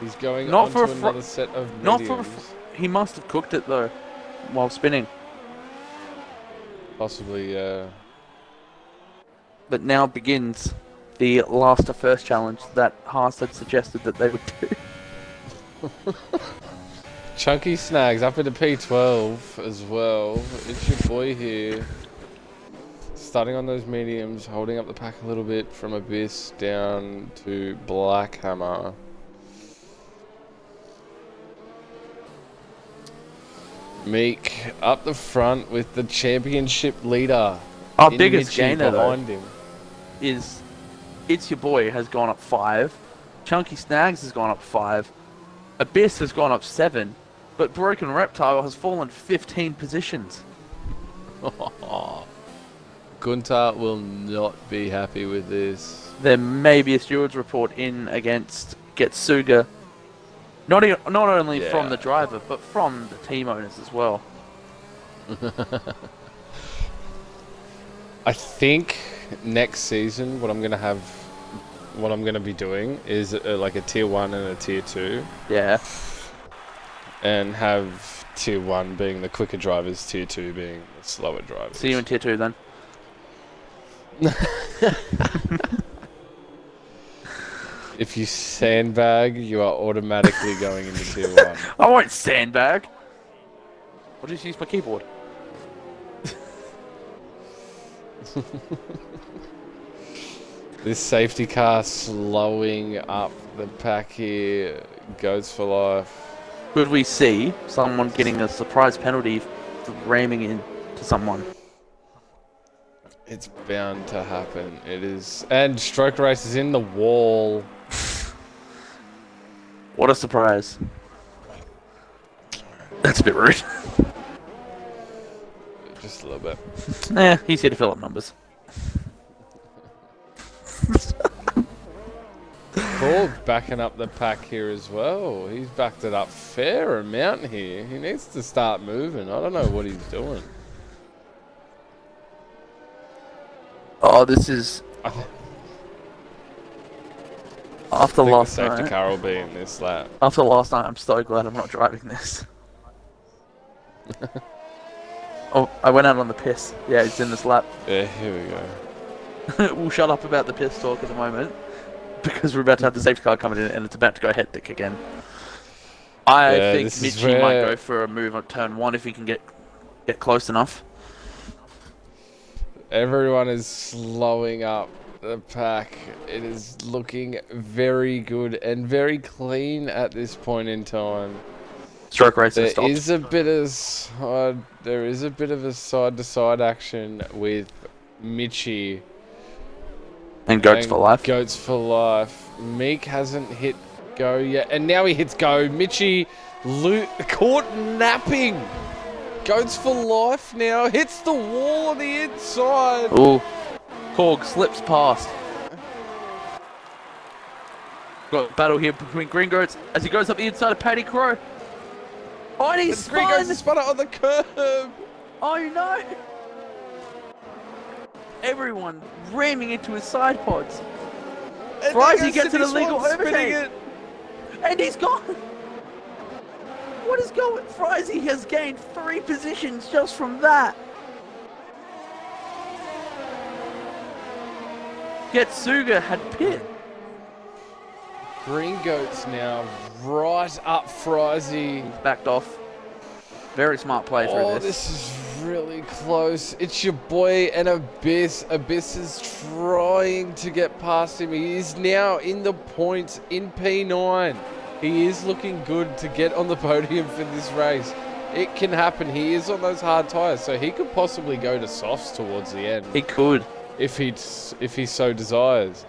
He's going on to another set of mediums. He must have cooked it though, while spinning. Possibly, yeah. But now begins the last to first challenge that Haas had suggested that they would do. Chunky Snags up into P12 as well. It's your boy here. Starting on those mediums, holding up the pack a little bit from Abyss down to Black Hammer. Meek up the front with the championship leader. Our biggest gainer behind him is It's Your Boy has gone up 5. Chunky Snags has gone up 5. Abyss has gone up 7. But Broken Reptile has fallen 15 positions. Gunter will not be happy with this. There may be a stewards report in against Getsuga. Not only from the driver, but from the team owners as well. I think next season what I'm gonna be doing is like a tier 1 and a tier 2. Yeah. And have tier 1 being the quicker drivers, tier 2 being the slower drivers. See you in tier 2 then. If you sandbag, you are automatically going into tier 1. I won't sandbag. I'll just use my keyboard. This safety car slowing up the pack here. Goes for life. Could we see someone getting a surprise penalty for ramming into someone? It's bound to happen. It is. And Stroke Race is in the wall. What a surprise. That's a bit rude. Just a little bit. Nah, he's here to fill up numbers. Korg backing up the pack here as well. He's backed it up fair amount here. He needs to start moving. I don't know what he's doing. Oh, this is after I think last the safety night. car will be in this lap. After last night, I'm so glad I'm not driving this. Oh, I went out on the piss. Yeah, it's in this lap. Yeah, here we go. We'll shut up about the piss talk at the moment because we're about to have the safety car coming in and it's about to go hectic again. I Yeah, think this is Mitchie might where- go for a move on turn 1 if he can get close enough. Everyone is slowing up the pack. It is looking very good and very clean at this point in time. Stroke race has There stopped. is a bit of a side-to-side action with Mitchie And goats and for life. Goats for life. Meek hasn't hit go yet, and now he hits go. Mitchie caught napping. Goats for life now. Hits the wall on the inside. Ooh. Korg slips past. Got a battle here between Green Goats as he goes up the inside of Paddy Crow. Oh, and he's Green Goats spun! spun it on the curb. Oh no! Everyone ramming into his side pods. And Fries, there he goes gets an this illegal one, spinning overtake. it. And he's gone! What is going? Frizy has gained 3 positions just from that. Getsuga had pit. Green Goats now right up Frizy. He's backed off. Very smart play through Oh, this. this is really close. It's your boy and Abyss. Abyss is trying to get past him. He is now in the points in P9. He is looking good to get on the podium for this race. It can happen. He is on those hard tyres, so he could possibly go to softs towards the end He could. if he so desires.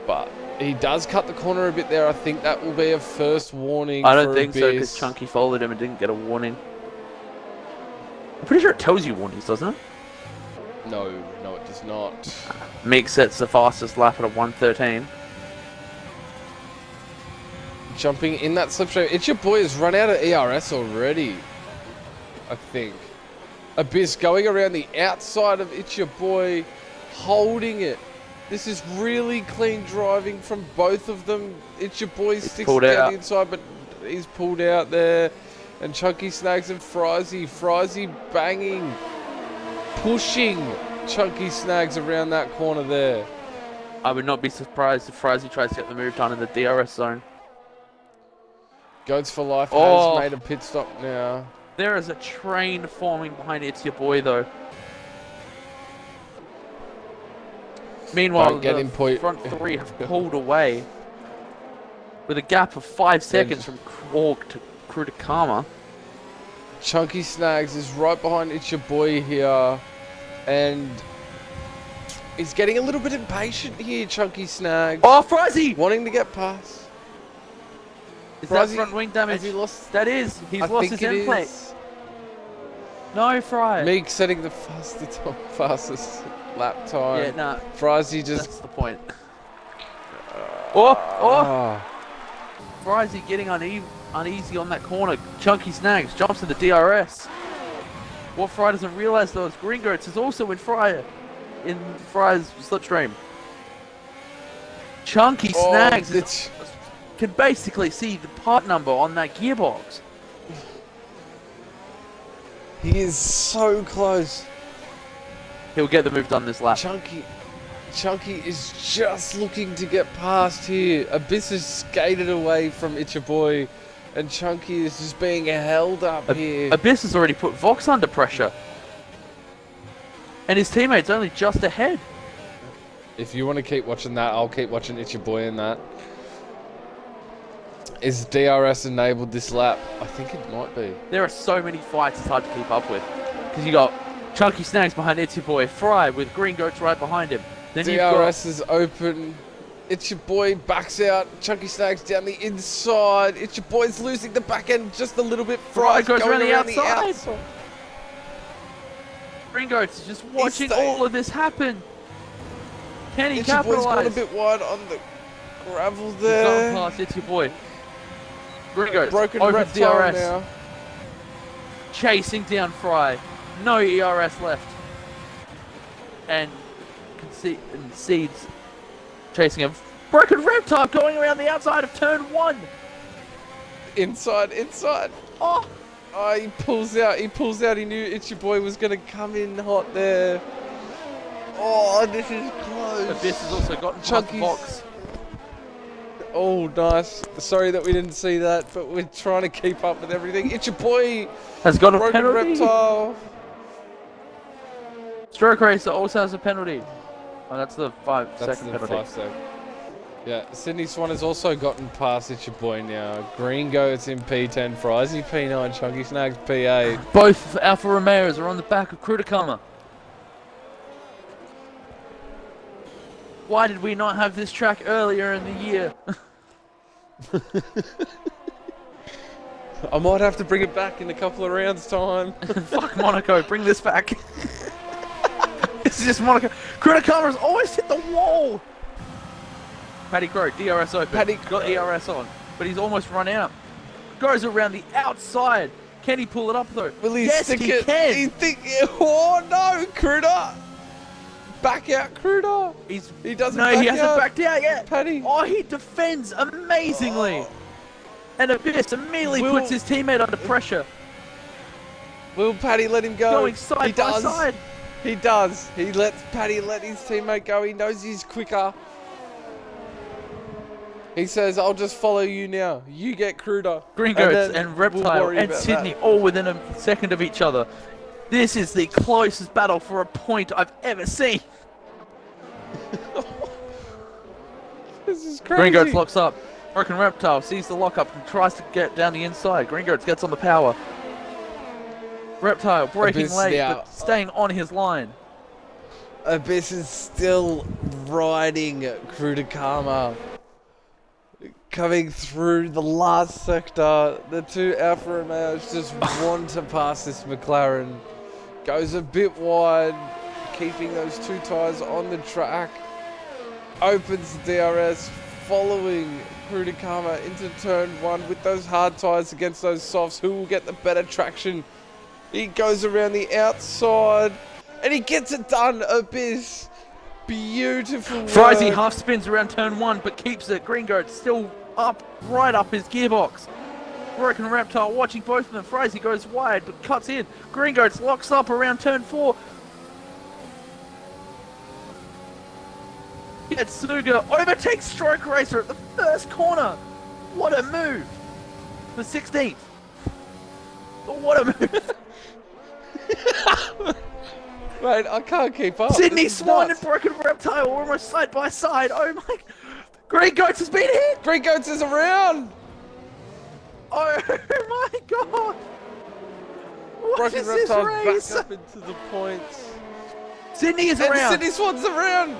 But he does cut the corner a bit there. I think that will be a first warning. I don't for think so because Abyss. Chunky followed him and didn't get a warning. I'm pretty sure it tells you warnings, doesn't it? No, it does not. Meek sets the fastest lap at a 1:13. Jumping in that slipstream. It's your boy has run out of ERS already, I think. Abyss going around the outside of It's Your Boy, holding it. This is really clean driving from both of them. It's Your Boy sticks pulled down out. the inside, but he's pulled out there. And Chunky Snags and Frizy banging, pushing Chunky Snags around that corner there. I would not be surprised if Frizy tries to get the move done in the DRS zone. Goats for Life Oh. has made a pit stop now. There is a train forming behind It's Your Boy, though. Meanwhile, Don't get the him point- front 3 have pulled away with a gap of 5 seconds from Korg to Krudakama. Chunky Snags is right behind It's Your Boy here, and he's getting a little bit impatient here, Chunky Snags. Oh, Frizy! Wanting to get past. Is that Frizy, front wing damage? has he lost? That is. He's I lost think his it end plate. is. No, Fry. Meek setting the fastest lap time. Yeah, nah. Frizy just... That's the point. Oh! Ah. Frizy getting uneasy on that corner. Chunky Snags jumps to the DRS. What Fry doesn't realise though is Green Goats is also in Fry's slipstream. Chunky Snags can basically see the part number on that gearbox. He is so close. He'll get the move done this lap. Chunky is just looking to get past here. Abyss has skated away from It's Your Boy, and Chunky is just being held up here. Abyss has already put Vox under pressure. And his teammate's only just ahead. If you want to keep watching that, I'll keep watching It's Your Boy in that. Is DRS enabled this lap? I think it might be. There are so many fights it's hard to keep up with. Because you got Chunky Snags behind It's Your Boy, Fry with Green Goats right behind him. Then you've got DRS is open. It's Your Boy backs out. Chunky Snags down the inside. It's Your Boy's losing the back end just a little bit. Fry goes going around the outside. Green Goats is just watching all of this happen. Can he It's Your Boy's gone a capitalize? bit wide on the... Gravel He's there. gotten past. It's your boy. Gringo. Broken Opens reptile DRS. now. Chasing down Fry. No ERS left. And concedes chasing him. Broken reptile going around the outside of turn 1. Inside. Oh, He pulls out. He knew Itchy Boy was going to come in hot there. Oh, this is close. Abyss has also gotten past the Chunky's. box. Oh, nice. Sorry that we didn't see that, but we're trying to keep up with everything. Itchy Boy Has got a broken penalty. reptile. Stroke Racer also has a penalty. Oh, that's the 5-second penalty. 5 second. Yeah, Sydney Swan has also gotten past Itchy Boy now. Green Goats in P10, Frizy P9, Chunky Snags P8. Both Alfa Romeos are on the back of Krutakama. Why did we not have this track earlier in the year? I might have to bring it back in a couple of rounds' time. Fuck Monaco, bring this back. This is just Monaco. Krutakama's always hit the wall. Paddy Crow, DRS open. Paddy got ERS on, but he's almost run out. Goes around the outside. Can he pull it up though? Will he yes, stick he it? can. Oh no, Kruder! Back out, Kruder! He doesn't. No, he hasn't backed out yet. Paddy. Oh, he defends amazingly. Oh. And Abyss immediately Will- puts his teammate under pressure. Will Paddy let him go? Going side he by does. side. He does. He lets Paddy let his teammate go. He knows he's quicker. He says, "I'll just follow you now. You get Kruder." Green Goats then and we'll Reptile worry and about Sydney that. all within a second of each other. This is the closest battle for a point I've ever seen. This is crazy. Green Goats locks up. Broken Reptile sees the lockup and tries to get down the inside. Green Goats gets on the power. Reptile breaking Abyss late now. but staying on his line. Abyss is still riding Krutakama. Coming through the last sector, the two Alfa Romeos just want to pass this McLaren. Goes a bit wide, keeping those two tyres on the track. Opens the DRS, following Krutakama into turn 1 with those hard tyres against those softs. Who will get the better traction? He goes around the outside, and he gets it done, Abyss. Beautiful work. Frizy half spins around turn 1 but keeps it. Green Goat still up, right up his gearbox. Broken Reptile watching both of them. Frizy goes wide but cuts in. Green Goats locks up around turn 4. Yatsuga overtakes Stroke Racer at the first corner. What a move. The 16th. What a move. Mate, I can't keep up. Sydney This is Swan and nuts. Broken Reptile are almost side by side. Oh my. Green Goats has been hit. Green Goats is around. Oh my god. What Broken is this Reptile's race? back up into the points. Sydney is And around. Sydney Swan's around.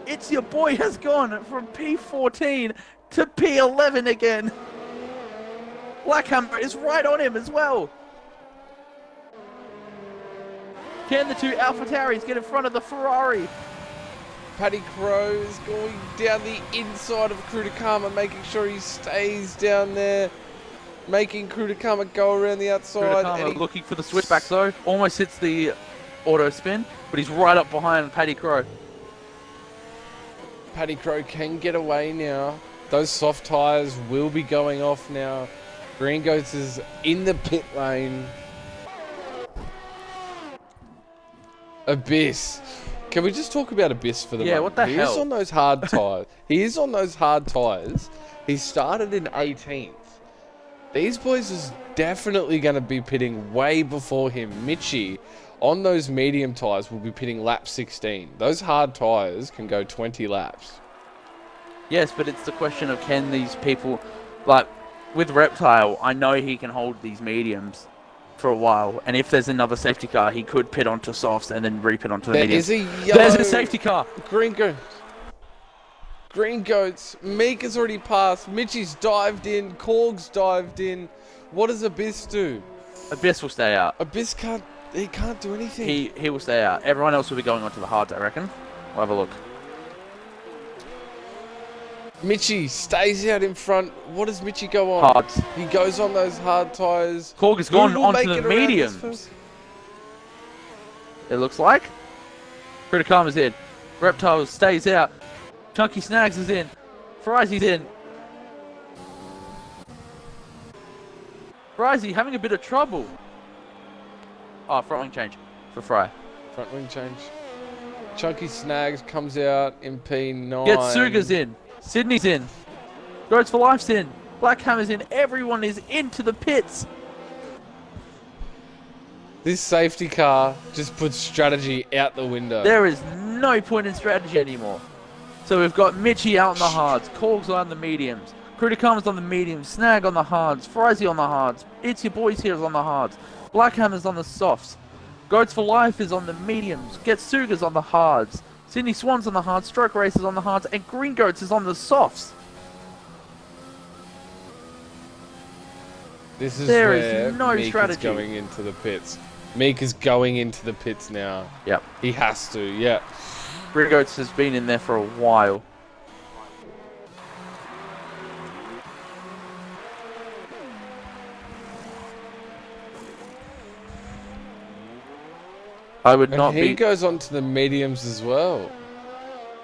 It's your boy has gone from P14 to P11 again. Blackhammer is right on him as well. Can the two AlphaTauris get in front of the Ferrari? Paddy Crow is going down the inside of Krutakama, making sure he stays down there. Making Krutakama go around the outside. Krutakama And he looking for the switchback though. Almost hits the auto spin, but he's right up behind Paddy Crow. Paddy Crow can get away now. Those soft tyres will be going off now. Green Goats is in the pit lane. Abyss. Can we just talk about Abyss for the moment? what the He hell? is on those hard tyres. He is on those hard tyres. He started in 18th. These boys is definitely going to be pitting way before him. Mitchie, on those medium tyres, will be pitting lap 16. Those hard tyres can go 20 laps. Yes, but it's the question of can these people, like with Reptile, I know he can hold these mediums for a while, and if there's another safety car, he could pit onto softs and then re-pit onto the There mediums. is a yellow... There's a safety car. Green Goats. Green Goats. Mika's already passed. Mitchie's dived in. Korg's dived in. What does Abyss do? Abyss will stay out. Abyss can't... He can't do anything. He will stay out. Everyone else will be going onto the hards, I reckon. We'll have a look. Mitchie stays out in front. What does Mitchie go on? Hards. He goes on those hard tyres. Korg has Who gone will onto make the it around this mediums. first? It looks like. Criticama's in. Reptile stays out. Chunky Snags is in. Frizzy's in. Frizzy having a bit of trouble. Oh, front wing change for Fry. Front wing change. Chunky Snags comes out in P9. Get Suga's in. Sydney's in. Goats for Life's in. Black Hammer's in. Everyone is into the pits. This safety car just puts strategy out the window. There is no point in strategy anymore. So we've got Mitchie out on the hards. Korg's on the mediums. Criticama's on the mediums. Snag on the hards. Frizzy on the hards. It's Your Boys here is on the hards. Black Hammer's on the softs. Goats for Life is on the mediums. Get Suga's on the hards. Sydney Swan's on the hards. Stroke Race is on the hards. And Green Goats is on the softs. This is There where is no Meek strategy. is going into the pits. Meek is going into the pits now. Yep. He has to, yeah. Green Goats has been in there for a while. I would And not he be... goes on to the mediums as well.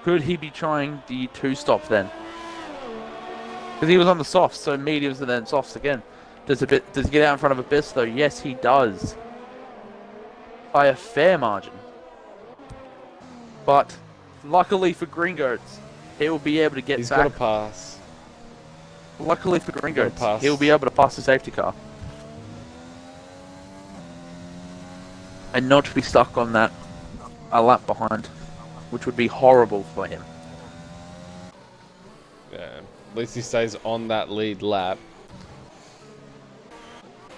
Could he be trying the two-stop then? Because he was on the softs, so mediums and then softs again. Does he get out in front of Abyss though? Yes, he does. By a fair margin. But, luckily for Green Goats, he will be able to get He's back. got to pass. Luckily for Green Gotta Goats, pass. he'll be able to pass the safety car. And not be stuck on that a lap behind, which would be horrible for him. Yeah. At least he stays on that lead lap.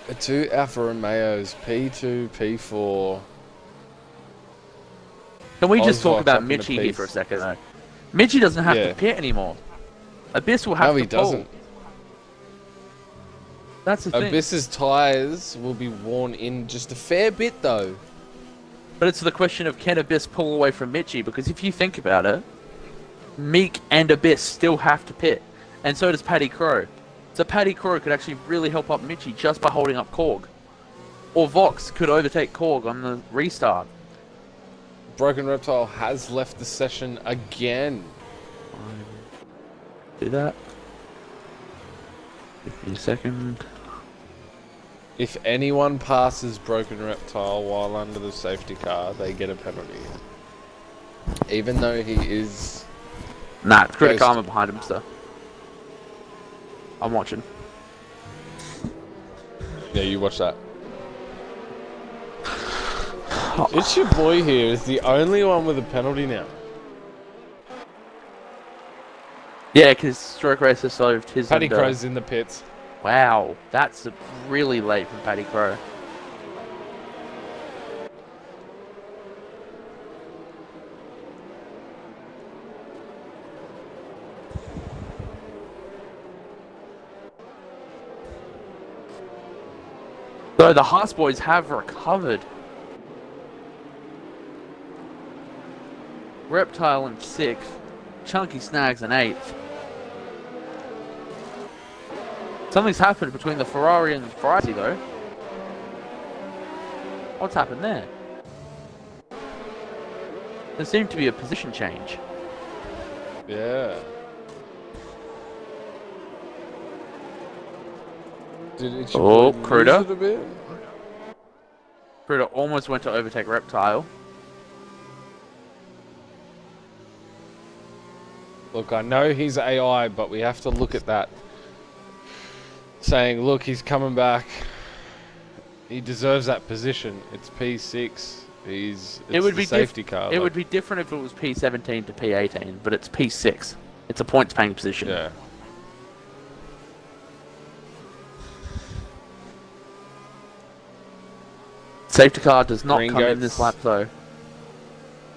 The two Alfa Romeos, P2, P4. Can we just Osvox talk about up in the Mitchie here piece. for a second though? Mitchie doesn't have Yeah. to pit anymore. Abyss will have No, to he pull. doesn't. That's the thing. Abyss's tyres will be worn in just a fair bit though. But it's the question of can Abyss pull away from Mitchie? Because if you think about it, Meek and Abyss still have to pit. And so does Paddy Crow. So Paddy Crow could actually really help up Mitchie just by holding up Korg. Or Vox could overtake Korg on the restart. Broken Reptile has left the session again. Do that. Give me a second. If anyone passes Broken Reptile while under the safety car, they get a penalty. Even though he is... Nah, it's Critic Ghost. Armor behind him, so. I'm watching. Yeah, you watch that. It's Your Boy here is the only one with a penalty now. Yeah, because Stroke Racer solved his... Paddy under- Crow's in the pits. Wow, that's really late from Paddy Crow. So the Haas boys have recovered. Reptile in 6th, Chunky Snags in 8th. Something's happened between the Ferrari and the Frizzy though. What's happened there? There seemed to be a position change. Yeah. Did it Oh, lose Kruder. it a bit? Critter almost went to overtake Reptile. Look, I know he's AI, but we have to look at that. Saying, look, he's coming back. He deserves that position. It's P6. It's the safety car. It would be different if it was P17 to P18, but it's P6. It's a points paying position. Yeah. Safety car does not Green come in Goats. this lap though.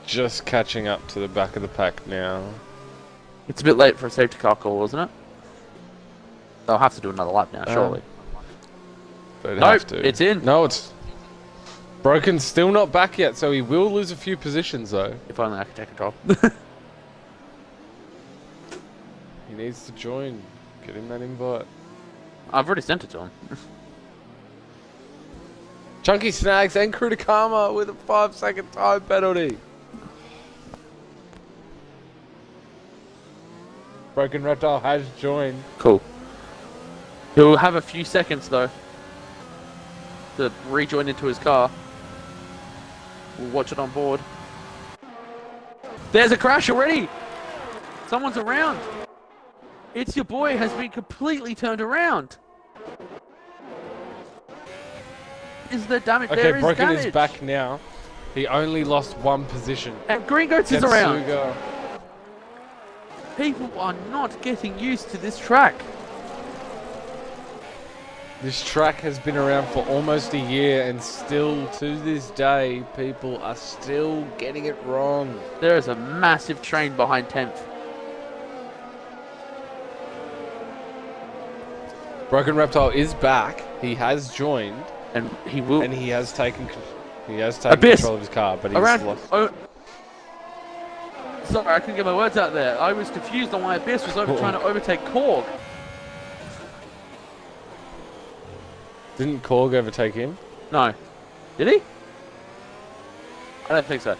Just catching up to the back of the pack now. It's a bit late for a safety car call, isn't it? They'll have to do another lap now, surely. They'd Nope, have to. it's in. No, it's... Broken's still not back yet, so he will lose a few positions, though. If only I could take control. He needs to join. Get him that invite. I've already sent it to him. Chunky Snags and Kritikama with a 5-second time penalty. Broken Reptile has joined. Cool. He'll have a few seconds though to rejoin into his car. We'll watch it on board. There's a crash already! Someone's around! It's your boy has been completely turned around! Is there damage? Okay, There is Broken damage. is back now. He only lost one position. And Green Goats is around! Getsuga. People are not getting used to this track. This track has been around for almost a year and still to this day people are still getting it wrong. There is a massive train behind 10th. Broken Reptile is back. He has joined And he will... and he has taken Abyss. control of his car, but he's Around... lost. Oh, sorry, I couldn't get my words out there. I was confused on why Abyss was trying to overtake Korg. Didn't Korg overtake him? No. Did he? I don't think so.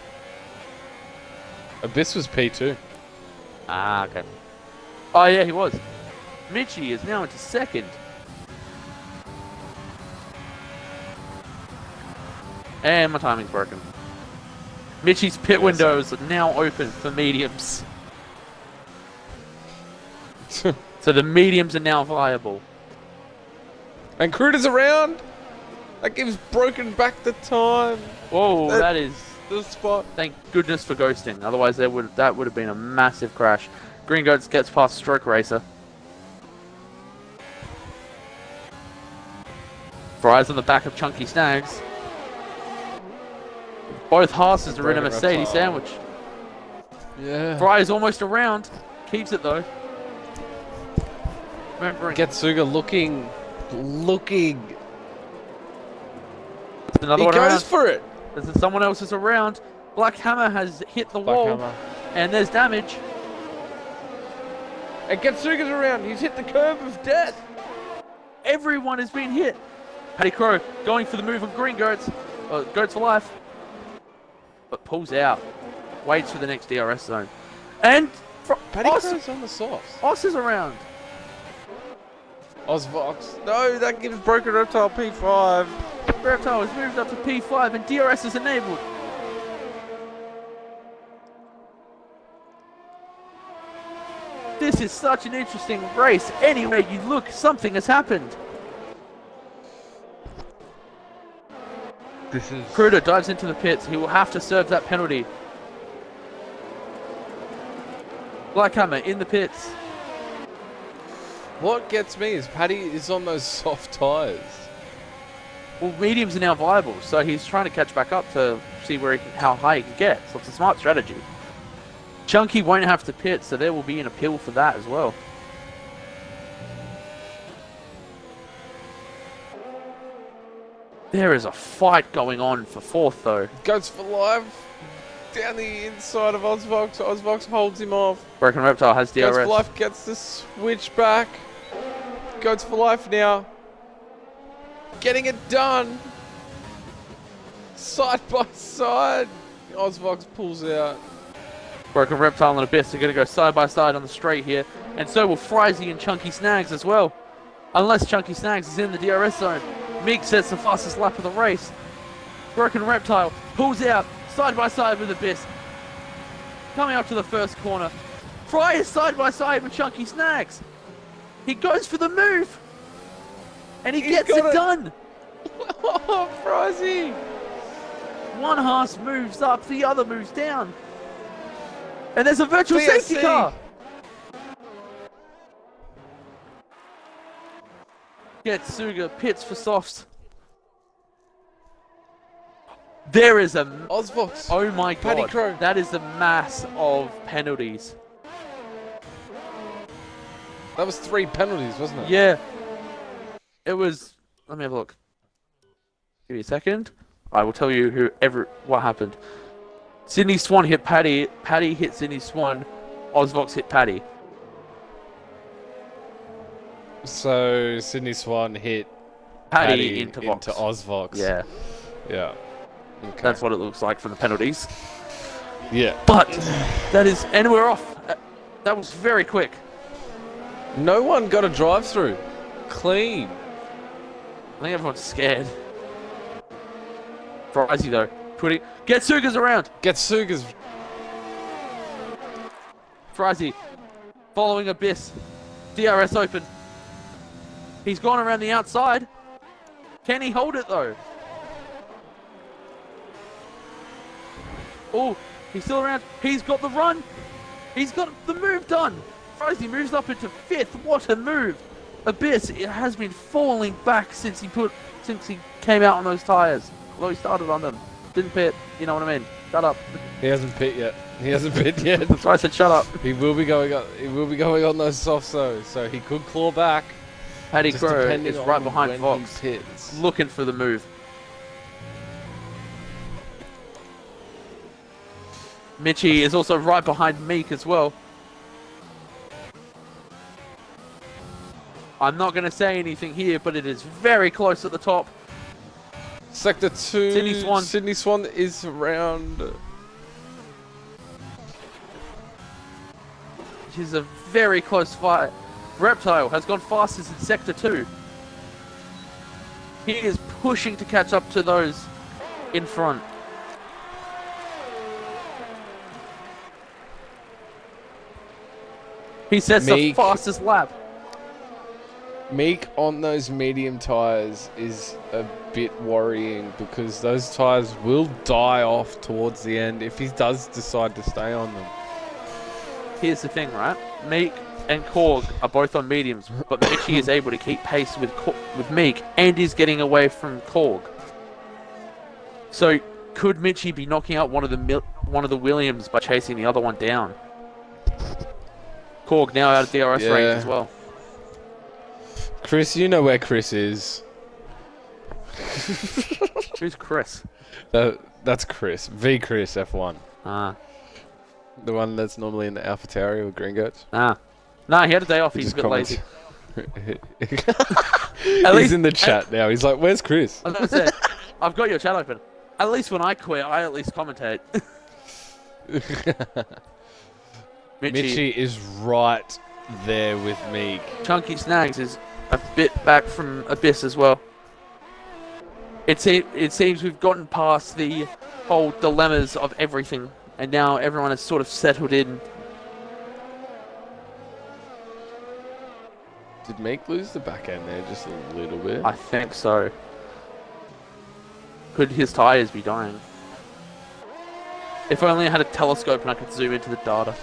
Abyss was P2. Ah, okay. Oh, yeah, he was. Mitchie is now into second. And my timing's broken. Mitchie's pit windows are now open for mediums. So the mediums are now viable. And Cruder's around. That gives Broken back the time. Whoa, that is... the spot. Thank goodness for ghosting. Otherwise, that would have been a massive crash. Green Goats gets past Stroke Racer. Fries on the back of Chunky Snags. Both Haas's are in a Mercedes sandwich. Yeah. Fry is almost around. Keeps it though. Remembering. Getsuga looking. There's another He one goes around. for it. There's someone else is around. Black Hammer has hit the Black wall. Hammer. And there's damage. And Getsuga's around. He's hit the curve of death. Everyone has been hit. Paddy Crow going for the move on Green Goats. Goats for life. But pulls out. Waits for the next DRS zone. And Paddy Oz, Crow's on the softs. Oz is around. Ozvox. No, that gives Broken Reptile P5. Reptile has moved up to P5 and DRS is enabled. This is such an interesting race. Anyway, you look, something has happened. This is... Cruder dives into the pits. He will have to serve that penalty. Black Hammer in the pits. What gets me is Paddy is on those soft tyres. Well, mediums are now viable, so he's trying to catch back up to see where how high he can get. So it's a smart strategy. Chunky won't have to pit, so there will be an appeal for that as well. There is a fight going on for fourth, though. Goes for life. Down the inside of Ozvox. Ozvox holds him off. Broken Reptile has DRS. Goes for life gets the switch back. Goes for life now. Getting it done. Side by side. Ozvox pulls out. Broken Reptile and Abyss are going to go side by side on the straight here. And so will Frizy and Chunky Snags as well. Unless Chunky Snags is in the DRS zone. Meek sets the fastest lap of the race. Broken Reptile pulls out side by side with Abyss. Coming up to the first corner. Fry is side by side with Chunky Snags. He goes for the move. And he gets it done. Oh, Frizy. One Haas moves up, the other moves down. And there's a virtual VSC. safety car. Getsuga pits for softs. There is a... Ozvox. Oh my Paddy god. Crow. That is a mass of penalties. That was 3 penalties, wasn't it? Yeah. It was... Let me have a look. Give me a second. I will tell you what happened. Sydney Swan hit Paddy. Paddy hit Sydney Swan. Ozvox hit Paddy. So Sydney Swan hit Paddy into Vox. Ozvox. Yeah, Yeah. Okay. that's what it looks like from the penalties. Yeah. But that is, and we're off. That was very quick. No one got a drive through. Clean. I think everyone's scared. Frizy though, get Sugas around. Get Sugas. Frizy, following Abyss. DRS open. He's gone around the outside. Can he hold it though? Oh, he's still around. He's got the run. He's got the move done. Frizy moves up into 5th. What a move. Abyss, it has been falling back since he came out on those tyres. Although he started on them. Didn't pit, you know what I mean? Shut up. He hasn't pit yet. He hasn't pit yet. That's why I said shut up. He will be going on. He will be going on those softs though, so he could claw back. Paddy Just Crow depending is on right behind when Vox, he pits. looking for the move. Mitchie is also right behind Meek as well. I'm not going to say anything here, but it is very close at the top. Sector 2. Sydney Swan is around. Which is a very close fight. Reptile has gone fastest in Sector 2. He is pushing to catch up to those in front. He sets the fastest lap. Meek on those medium tyres is a bit worrying because those tyres will die off towards the end if he does decide to stay on them. Here's the thing, right? Meek and Korg are both on mediums, but Mitchie is able to keep pace with Meek and is getting away from Korg. So could Mitchie be knocking out one of the Williams by chasing the other one down? Korg now out of DRS range as well. Chris, you know where Chris is. Who's Chris? That's Chris. V Chris F1. Ah. The one that's normally in the AlphaTauri with Green Goats. Ah. Nah, he had a day off. He's a bit lazy. He's in the chat now. He's like, where's Chris? I was going to say, I've got your chat open. At least when I quit, I at least commentate. Mitchie is right there with Meek. Chunky Snags is a bit back from Abyss as well. It seems we've gotten past the whole dilemmas of everything, and now everyone has sort of settled in. Did Meek lose the back end there just a little bit? I think so. Could his tyres be dying? If only I had a telescope and I could zoom into the data.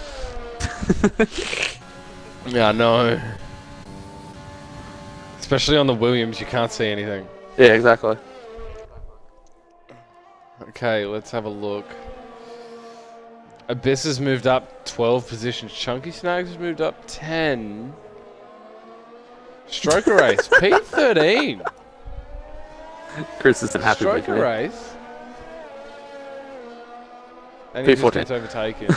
Yeah, I know. Especially on the Williams, you can't see anything. Yeah, exactly. Okay, let's have a look. Abyss has moved up 12 positions. Chunky Snags has moved up 10. Stroker Race, P13. Chris isn't happy with me. Stroker Race. And he just gets overtaken.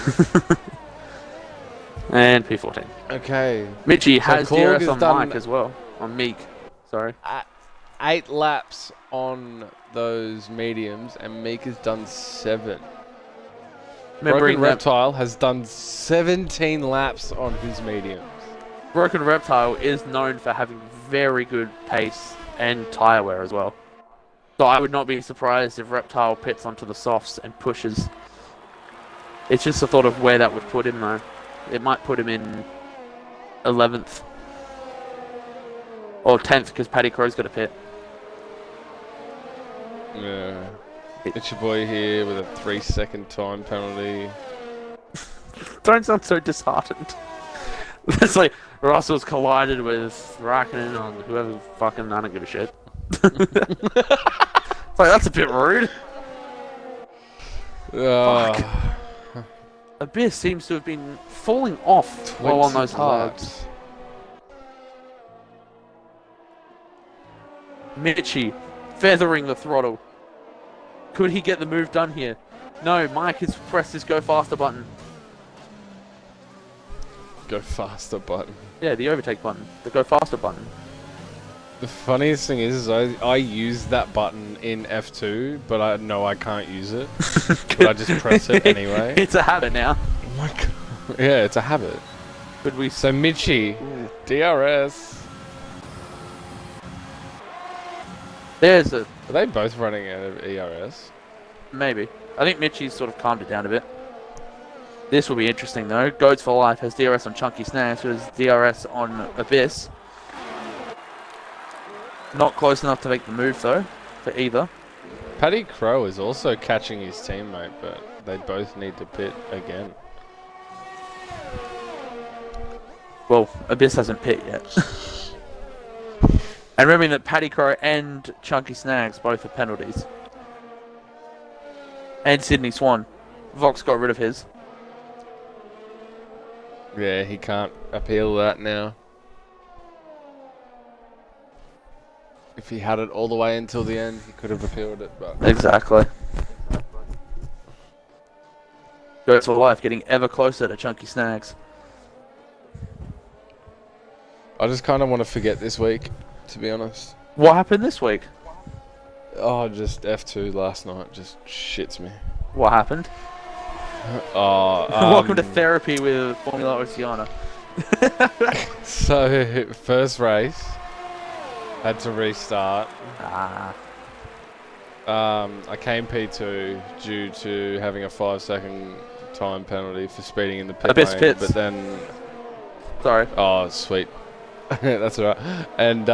And P14. Okay. Mitchie has Korg DRS on Mike as well. On Meek. Sorry. 8 laps on those mediums, and Meek has done 7. Broken Reptile has done 17 laps on his mediums. Broken Reptile is known for having very good pace and tyre wear as well. So I would not be surprised if Reptile pits onto the softs and pushes. It's just a thought of where that would put him though. It might put him in 11th. Or 10th because Paddy Crow's got a pit. Yeah. It's your boy here with a 3-second time penalty. Don't sound so disheartened. It's like Russell's collided with Raikkonen on whoever fucking, I don't give a shit. It's like, that's a bit rude. Fuck. Abyss seems to have been falling off while on those hards. Mitchie feathering the throttle. Could he get the move done here? No, Mike has pressed his go faster button. go faster button. Yeah, the overtake button. The go faster button. The funniest thing is I use that button in F2, but I know I can't use it. But I just press it anyway. It's a habit now. Oh my god. Yeah, it's a habit. Could we... So Mitchie, DRS. There's a... Are they both running out of ERS? Maybe. I think Mitchie's sort of calmed it down a bit. This will be interesting though. Goats for Life has DRS on Chunky Snacks, who has DRS on Abyss. Not close enough to make the move though, for either. Paddy Crow is also catching his teammate, but they both need to pit again. Well, Abyss hasn't pit yet. And remembering that Paddy Crow and Chunky Snags both have penalties. And Sydney Swan. Vox got rid of his. Yeah, he can't appeal that now. If he had it all the way until the end, he could have appealed it, but... Exactly. Goats for Life getting ever closer to Chunky Snags. I just kind of want to forget this week, to be honest. What happened this week? Oh, just F2 last night just shits me. What happened? Oh, Welcome to therapy with FormulaOCE. So, first race, had to restart. I came P2 due to having a 5-second time penalty for speeding in the pit Abyss lane, pits. but then... Sorry. Oh, sweet. That's alright. And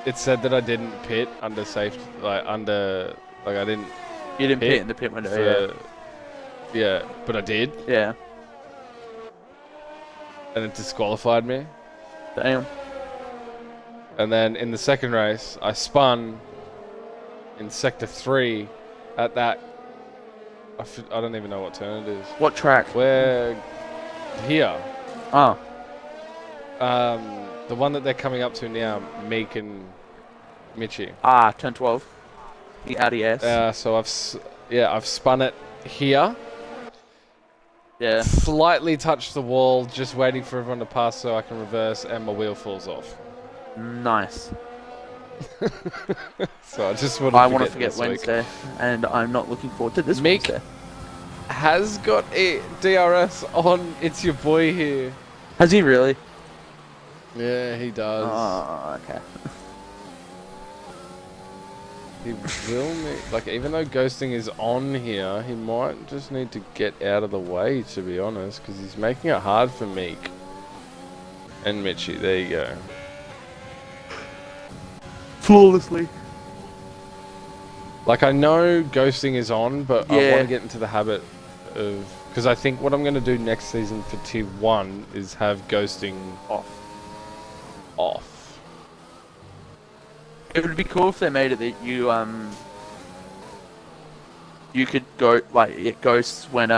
it said that I didn't pit under safety, I didn't. You didn't pit in the pit window, yeah, but I did. Yeah. And it disqualified me. Damn. And then in the second race, I spun in sector 3 at that. I don't even know what turn it is. What track? We're here. Oh. The one that they're coming up to now, Meek and Mitchie. Turn 12. The Audi S. So I've spun it here. Yeah. Slightly touched the wall, just waiting for everyone to pass so I can reverse, and my wheel falls off. Nice. So I just want to forget Wednesday, and I'm not looking forward to this Meek Wednesday. Has got a DRS on It's Your Boy here. Has he really? Yeah, he does. Oh, okay. He will need, like, even though ghosting is on here, he might just need to get out of the way, to be honest, because he's making it hard for Meek and Mitchie. There you go. Flawlessly. Like, I know ghosting is on, but I Yeah. want to get into the habit of... Because I think what I'm going to do next season for Tier 1 is have ghosting off. It would be cool if they made it that you could go, like, it ghosts when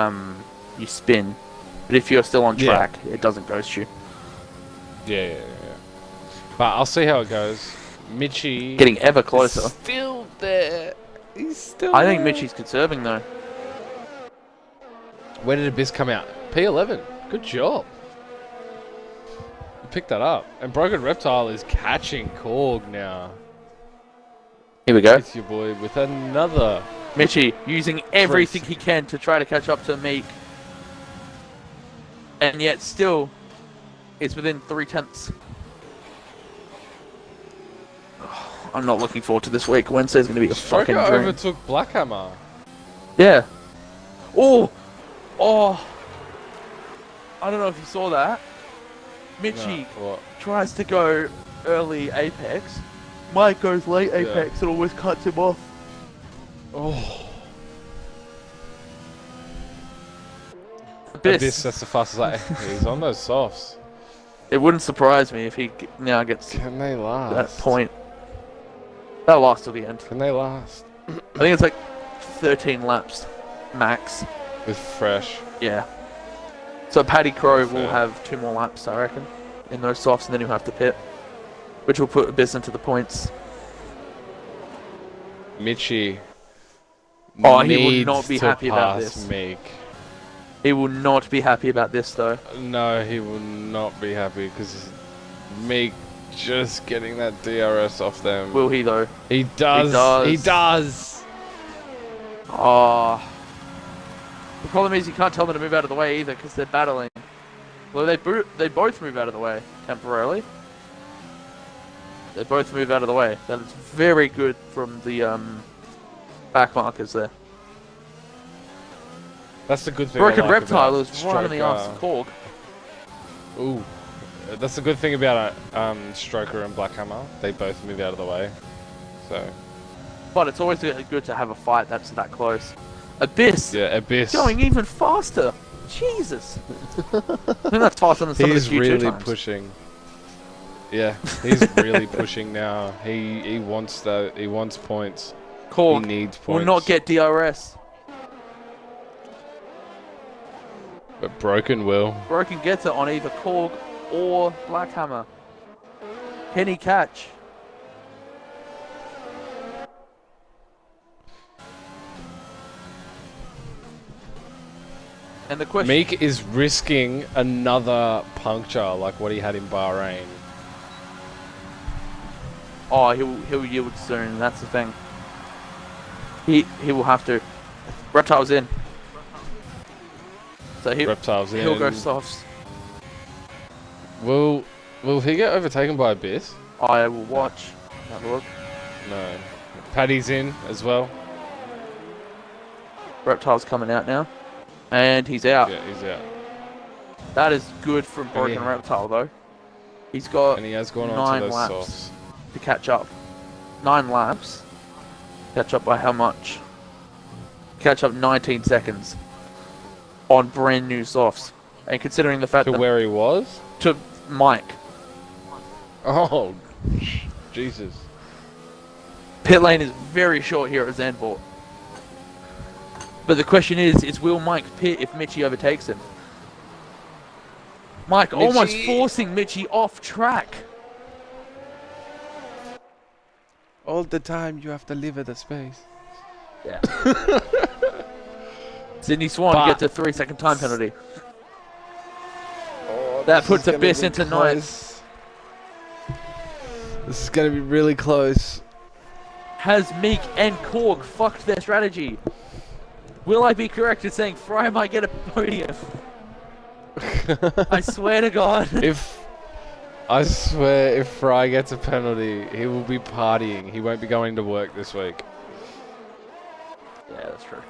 you spin, but if you're still on track, it doesn't ghost you. Yeah. But I'll see how it goes. Mitchie Getting ever closer. Still there. He's still I think there. Mitchie's conserving though. Where did Abyss come out? P11. Good job. You picked that up. And Broken Reptile is catching Korg now. Here we go. It's your boy with another. Mitchie using everything he can to try to catch up to Meek. And yet still, it's within 3/10. I'm not looking forward to this week. Wednesday's going to be a fucking Stroker dream. overtook Blackhammer. Yeah. Oh! I don't know if you saw that. Mitchie What? tries to go early Apex. Mike goes late Apex and always cuts him off. Oh. Abyss. That's the fastest I... He's on those softs. It wouldn't surprise me if he now gets Can they last? that point. That'll last till the end. Can they last? I think it's like 13 laps max. With fresh. Yeah. So Paddy Crow will Fair. have 2 more laps, I reckon, in those softs, and then he'll have to pit, which will put Abyss into the points. Mitchie. Oh, he would needs not be to happy about pass this. Meek. He will not be happy about this, though. No, he will not be happy because Meek just getting that DRS off them. Will he, though? He does. He does. He does. Oh. The problem is you can't tell them to move out of the way either because they're battling. Well, they both move out of the way temporarily. They both move out of the way. That is very good from the back markers there. That's the good thing. Broken I like Reptile about is right on the arse of Korg. Ooh, that's the good thing about Stroker and Black Hammer. They both move out of the way. So. But it's always good to have a fight that's that close. Abyss. Yeah, Abyss. Going even faster. Jesus. I think that's faster than some of the Q2 really times. pushing. Yeah, he's really pushing now. He wants that. He wants points. Korg he needs points. will not get DRS. But Broken will. Broken gets it on either Korg or Black Hammer. Can he catch? And the question... Meek is risking another puncture like what he had in Bahrain. Oh, he'll yield soon. That's the thing. He will have to. Reptile's in. So Reptile's in. He'll go softs. Will he get overtaken by Abyss? I will watch. Have a look. No. Paddy's in as well. Reptile's coming out now, and he's out. Yeah, he's out. That is good from Broken Reptile though. He's got and he has gone on 9 to those laps softs to catch up. 9 laps. Catch up by how much? Catch up 19 seconds on brand new softs. And considering the fact to that where he was? To Mike. Oh, Jesus. Pit lane is very short here at Zandvoort. But the question is will Mike pit if Mitchie overtakes him? Mike almost forcing Mitchie off track. All the time you have to live at the space. Yeah. Sydney Swan gets a 3-second time penalty. Oh, that puts Abyss into 9th. This is going to be really close. Has Meek and Korg fucked their strategy? Will I be correct in saying Fry might get a podium? I swear to God. I swear if Fry gets a penalty, he will be partying. He won't be going to work this week. Yeah, that's true.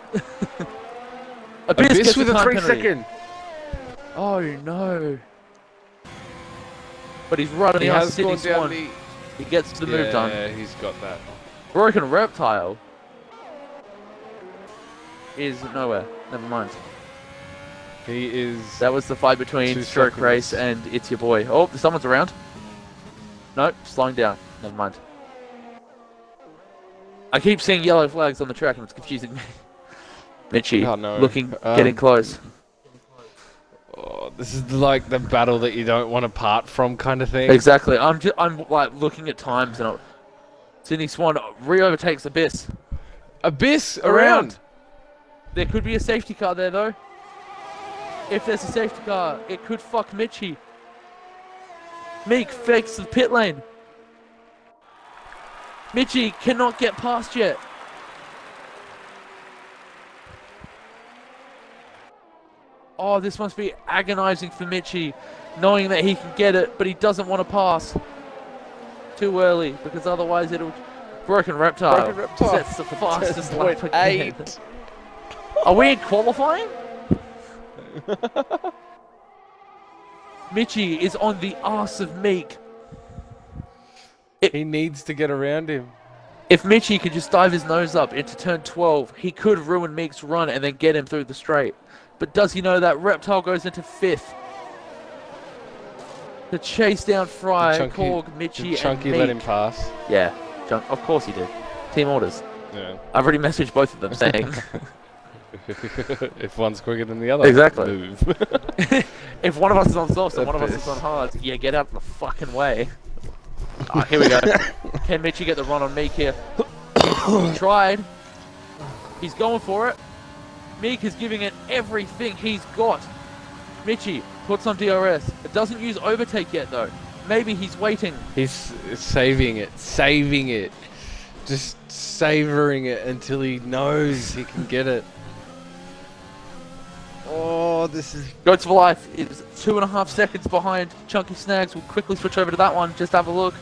Abyss with a 3-second. Oh no. But he's right on the arse of Sydney Swan. He gets the move done. Yeah, he's got that. Broken Reptile is nowhere. Never mind. He is... That was the fight between Stroke Race and It's Your Boy. Oh, someone's around. Nope, slowing down. Never mind. I keep seeing yellow flags on the track and it's confusing me. Mitchie, looking, getting close. Oh, this is like the battle that you don't want to part from kind of thing. Exactly. I'm like looking at times and Sydney Swan re-overtakes Abyss. Abyss around. There could be a safety car there though. If there's a safety car, it could fuck Mitchie. Meek fakes the pit lane. Mitchie cannot get past yet. Oh, this must be agonizing for Mitchie, knowing that he can get it, but he doesn't want to pass too early, because otherwise it'll... Broken Reptile sets the fastest lap again. Are we in qualifying? Mitchie is on the arse of Meek. He needs to get around him. If Mitchie could just dive his nose up into turn 12, he could ruin Meek's run and then get him through the straight. But does he know that Reptile goes into 5th? To chase down Fry, Korg, Mitchie, and Chunky Meek. let him pass. Yeah, of course he did. Team orders. Yeah. I've already messaged both of them saying... If one's quicker than the other, exactly. Move. If one of us is on softs and one of us is on hards, yeah, get out of the fucking way. Here we go. Can Mitchie get the run on Meek here? He tried. He's going for it. Meek is giving it everything he's got. Mitchie puts on DRS. It doesn't use overtake yet though. Maybe he's waiting. He's saving it. Just savouring it until he knows he can get it. Oh, this is... Goats for Life is 2.5 seconds behind Chunky Snags. We'll quickly switch over to that one. Just have a look.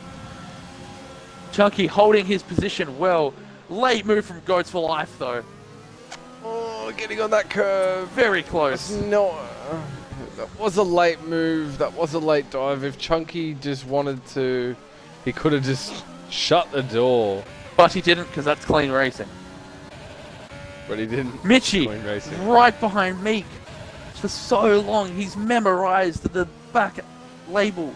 Chunky holding his position well. Late move from Goats for Life though. Oh, getting on that curve. Very close. No, that was a late move. That was a late dive. If Chunky just wanted to, he could have just shut the door. But he didn't because that's clean racing. But he didn't. Mitchie, Clean racing. right behind Meek. For so long, he's memorized the back label.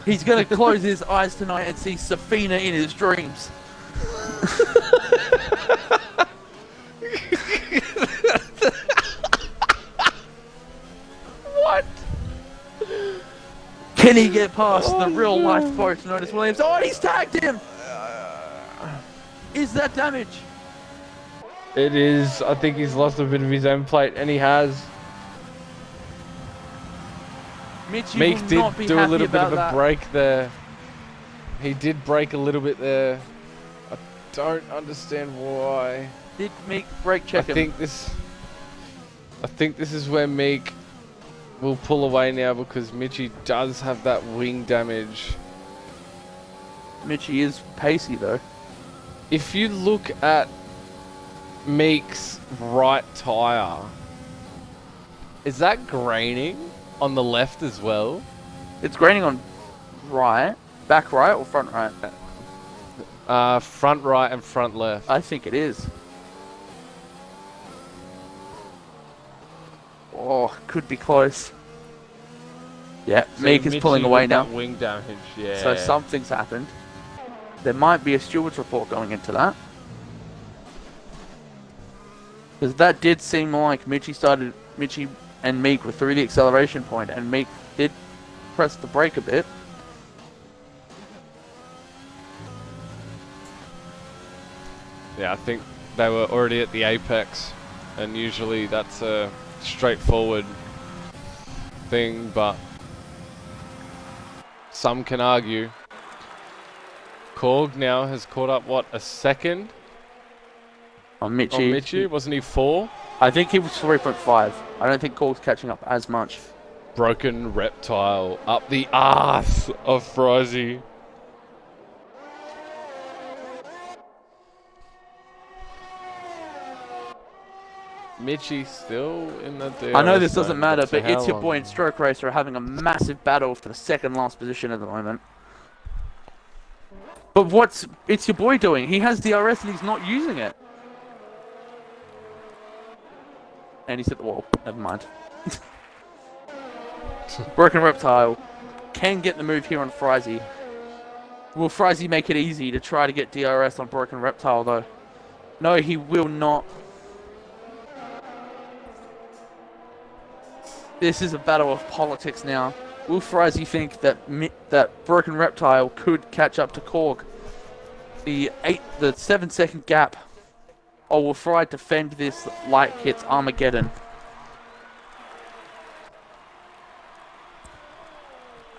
He's going to close his eyes tonight and see Safina in his dreams. What? Can he get past the real life boat known as Williams? Oh, he's tagged him! Is that damage? It is. I think he's lost a bit of his own plate, and he has. Mitchie Meek will did not be do a happy little bit about of a that. break there. He did break a little bit there. I don't understand why. Did Meek brake check I him? think this is where Meek will pull away now because Mitchie does have that wing damage. Mitchie is pacey though. If you look at Meek's right tyre, is that graining on the left as well? It's graining on right, back right or front right? Front right and front left. I think it is. Oh, could be close. Yeah, So Meek is pulling Mitchie away with now. that wing damage, yeah. So something's happened. There might be a steward's report going into that. Because that did seem like Mitchie and Meek were through the acceleration point, and Meek did press the brake a bit. Yeah, I think they were already at the apex, and usually that's a straightforward thing, but some can argue. Korg now has caught up, what, a second On on Mitchie. Mitchie? Wasn't he 4? I think he was 3.5. I don't think Cork's catching up as much. Broken reptile up the arse of Frizy. Mitchie still in the DRS. I know this doesn't zone, matter, for but how It's Your long? Boy and Stroke Racer are having a massive battle for the second last position at the moment. But what's It's Your Boy doing? He has DRS and he's not using it. And he's hit the wall. Never mind. Broken Reptile can get the move here on Frizy. Will Frizy make it easy to try to get DRS on Broken Reptile though? No, he will not. This is a battle of politics now. Will Frizy think that that Broken Reptile could catch up to Korg? The 7-second gap. Or will Fry defend this like it's Armageddon?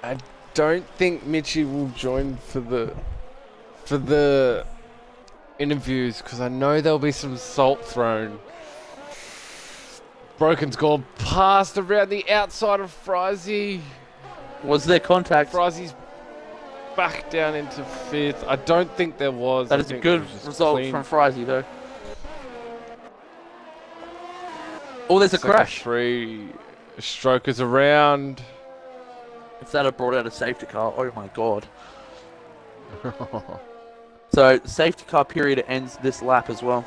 I don't think Mitchie will join for the interviews because I know there'll be some salt thrown. Broken's gone past around the outside of Frizy. Was there contact? Frizy's back down into 5th. I don't think there was. That I is a think good it was just result clean. from Frizy though. Oh, there's a Second crash. 3 strokers around. If that had brought out a safety car, oh my god. So, safety car period ends this lap as well.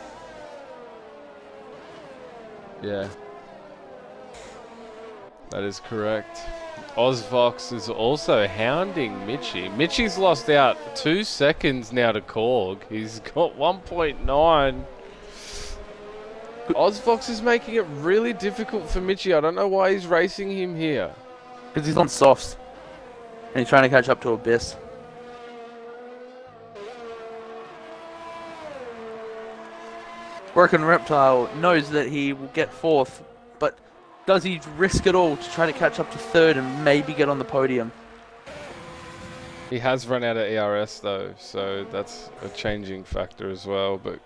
Yeah. That is correct. Ozvox is also hounding Mitchie. Mitchie's lost out 2 seconds now to Korg. He's got 1.9. Ozvox is making it really difficult for Mitchie. I don't know why he's racing him here. Because he's on softs. And he's trying to catch up to Abyss. Broken Reptile knows that he will get 4th, but does he risk it all to try to catch up to 3rd and maybe get on the podium? He has run out of ERS though, so that's a changing factor as well. But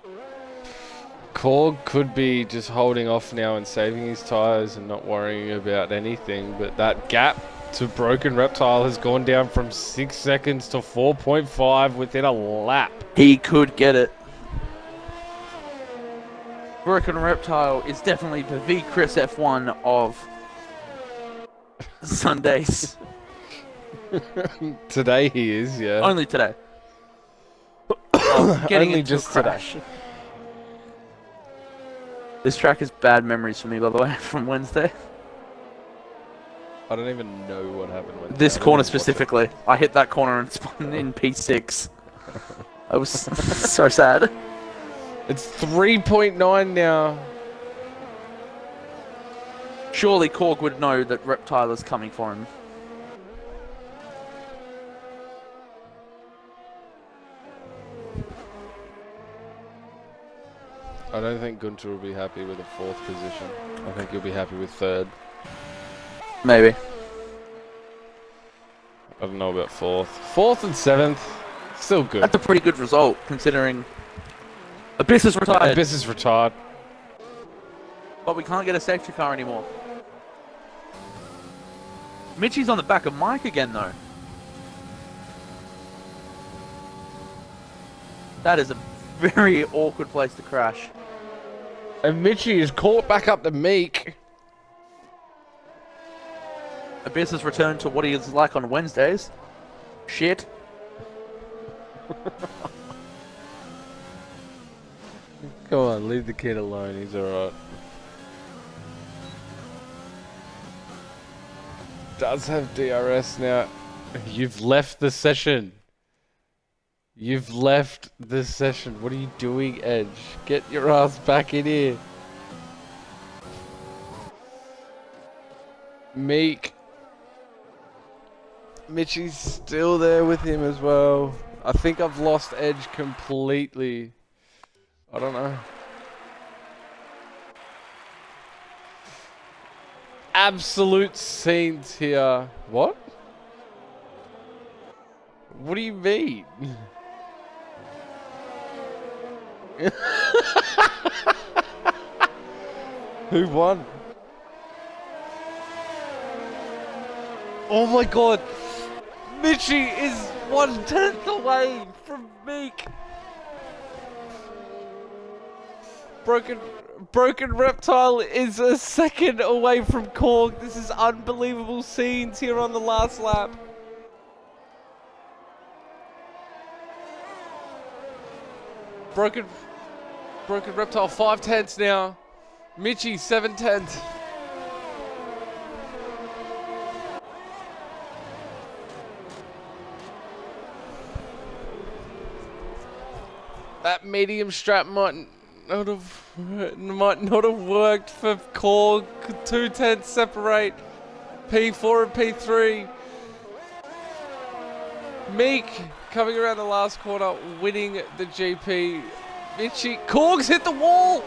Korg could be just holding off now and saving his tyres and not worrying about anything. But that gap to Broken Reptile has gone down from 6 seconds to 4.5 within a lap. He could get it. Broken Reptile is definitely the V Chris F1 of Sundays. Today he is, yeah. Only today. Getting Only into just a crash. This track is bad memories for me, by the way, from Wednesday. I don't even know what happened Wednesday. This corner specifically. I hit that corner and spun in P6. I was so sad. It's 3.9 now. Surely Korg would know that Reptile is coming for him. I don't think Gunter will be happy with a 4th position. I think he'll be happy with 3rd. Maybe. I don't know about 4th. 4th and 7th, still good. That's a pretty good result, considering Abyss is retired. Abyss is retired. But we can't get a safety car anymore. Mitchie's on the back of Mike again, though. That is a very awkward place to crash. And Mitchie is caught back up to Meek. Abyss has returned to what he is like on Wednesdays. Shit. Come on, leave the kid alone, he's alright. Does have DRS now. You've left the session. You've left the session. What are you doing, Edge? Get your ass back in here. Meek. Mitchie's still there with him as well. I think I've lost Edge completely. I don't know. Absolute scenes here. What? What do you mean? Who won? Oh my god! Mitchie is 1/10 away from Meek! Broken Reptile is a second away from Korg. This is unbelievable scenes here on the last lap. Broken Reptile 5/10 now. Mitchie 7/10. That medium strap might not have worked for Korg. 2/10 separate P4 and P3. Meek coming around the last corner, winning the GP. Mitchie, Korg's hit the wall.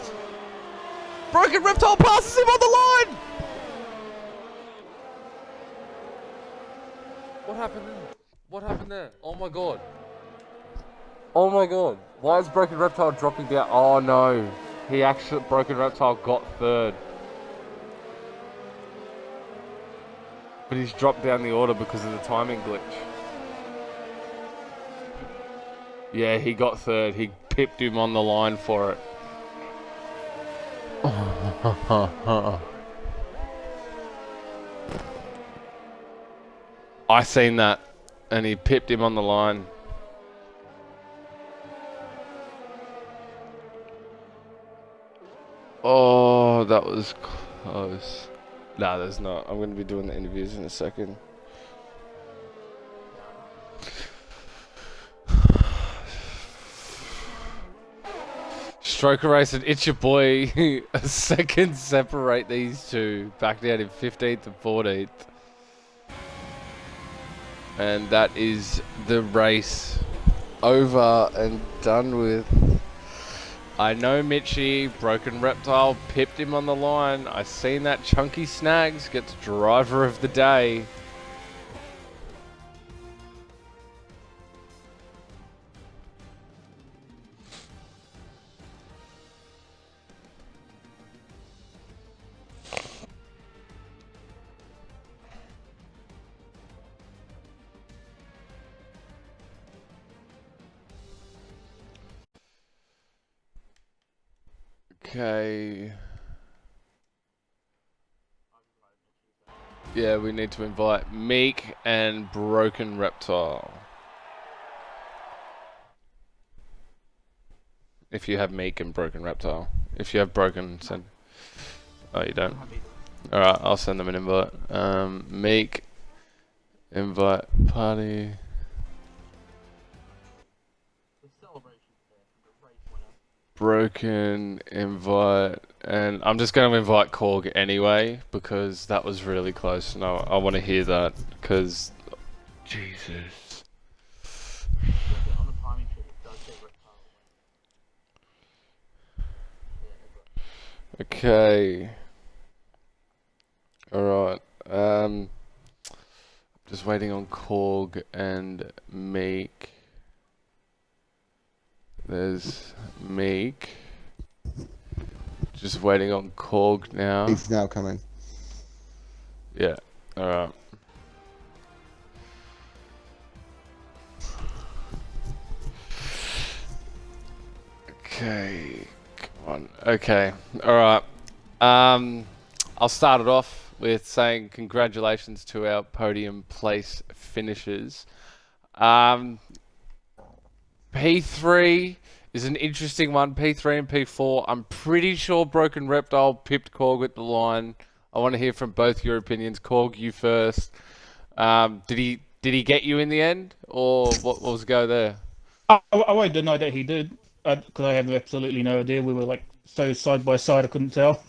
Broken Reptile passes him on the line. What happened there? What happened there? Oh my god. Oh my god. Why is Broken Reptile dropping down? Oh no. Broken Reptile got 3rd. But he's dropped down the order because of the timing glitch. Yeah, he got 3rd. He pipped him on the line for it. I seen that, and he pipped him on the line. Oh, that was close. Nah, there's not. I'm going to be doing the interviews in a second. Stroker Race and It's Your Boy a second separate these two back down in 15th and 14th. And that is the race over and done with. I know Mitchie, Broken Reptile, pipped him on the line. I seen that Chunky Snags gets driver of the day. Okay. Yeah, we need to invite Meek and Broken Reptile. If you have Meek and Broken Reptile. If you have Broken, send... Oh, you don't? Alright, I'll send them an invite. Meek, invite party. Broken, invite, and I'm just going to invite Korg anyway, because that was really close, and I want to hear that, because... Jesus. Okay. Alright, just waiting on Korg and Meek. There's Meek. Just waiting on Korg now. He's now coming. Yeah, alright. Okay, come on. Okay, alright. I'll start it off with saying congratulations to our podium place finishers. P3 is an interesting one. P3 and P4. I'm pretty sure Broken Reptile pipped Korg at the line. I want to hear from both your opinions. Korg, you first. Did he get you in the end, or what was the go there? I won't deny that he did, because I have absolutely no idea. We were like so side by side, I couldn't tell.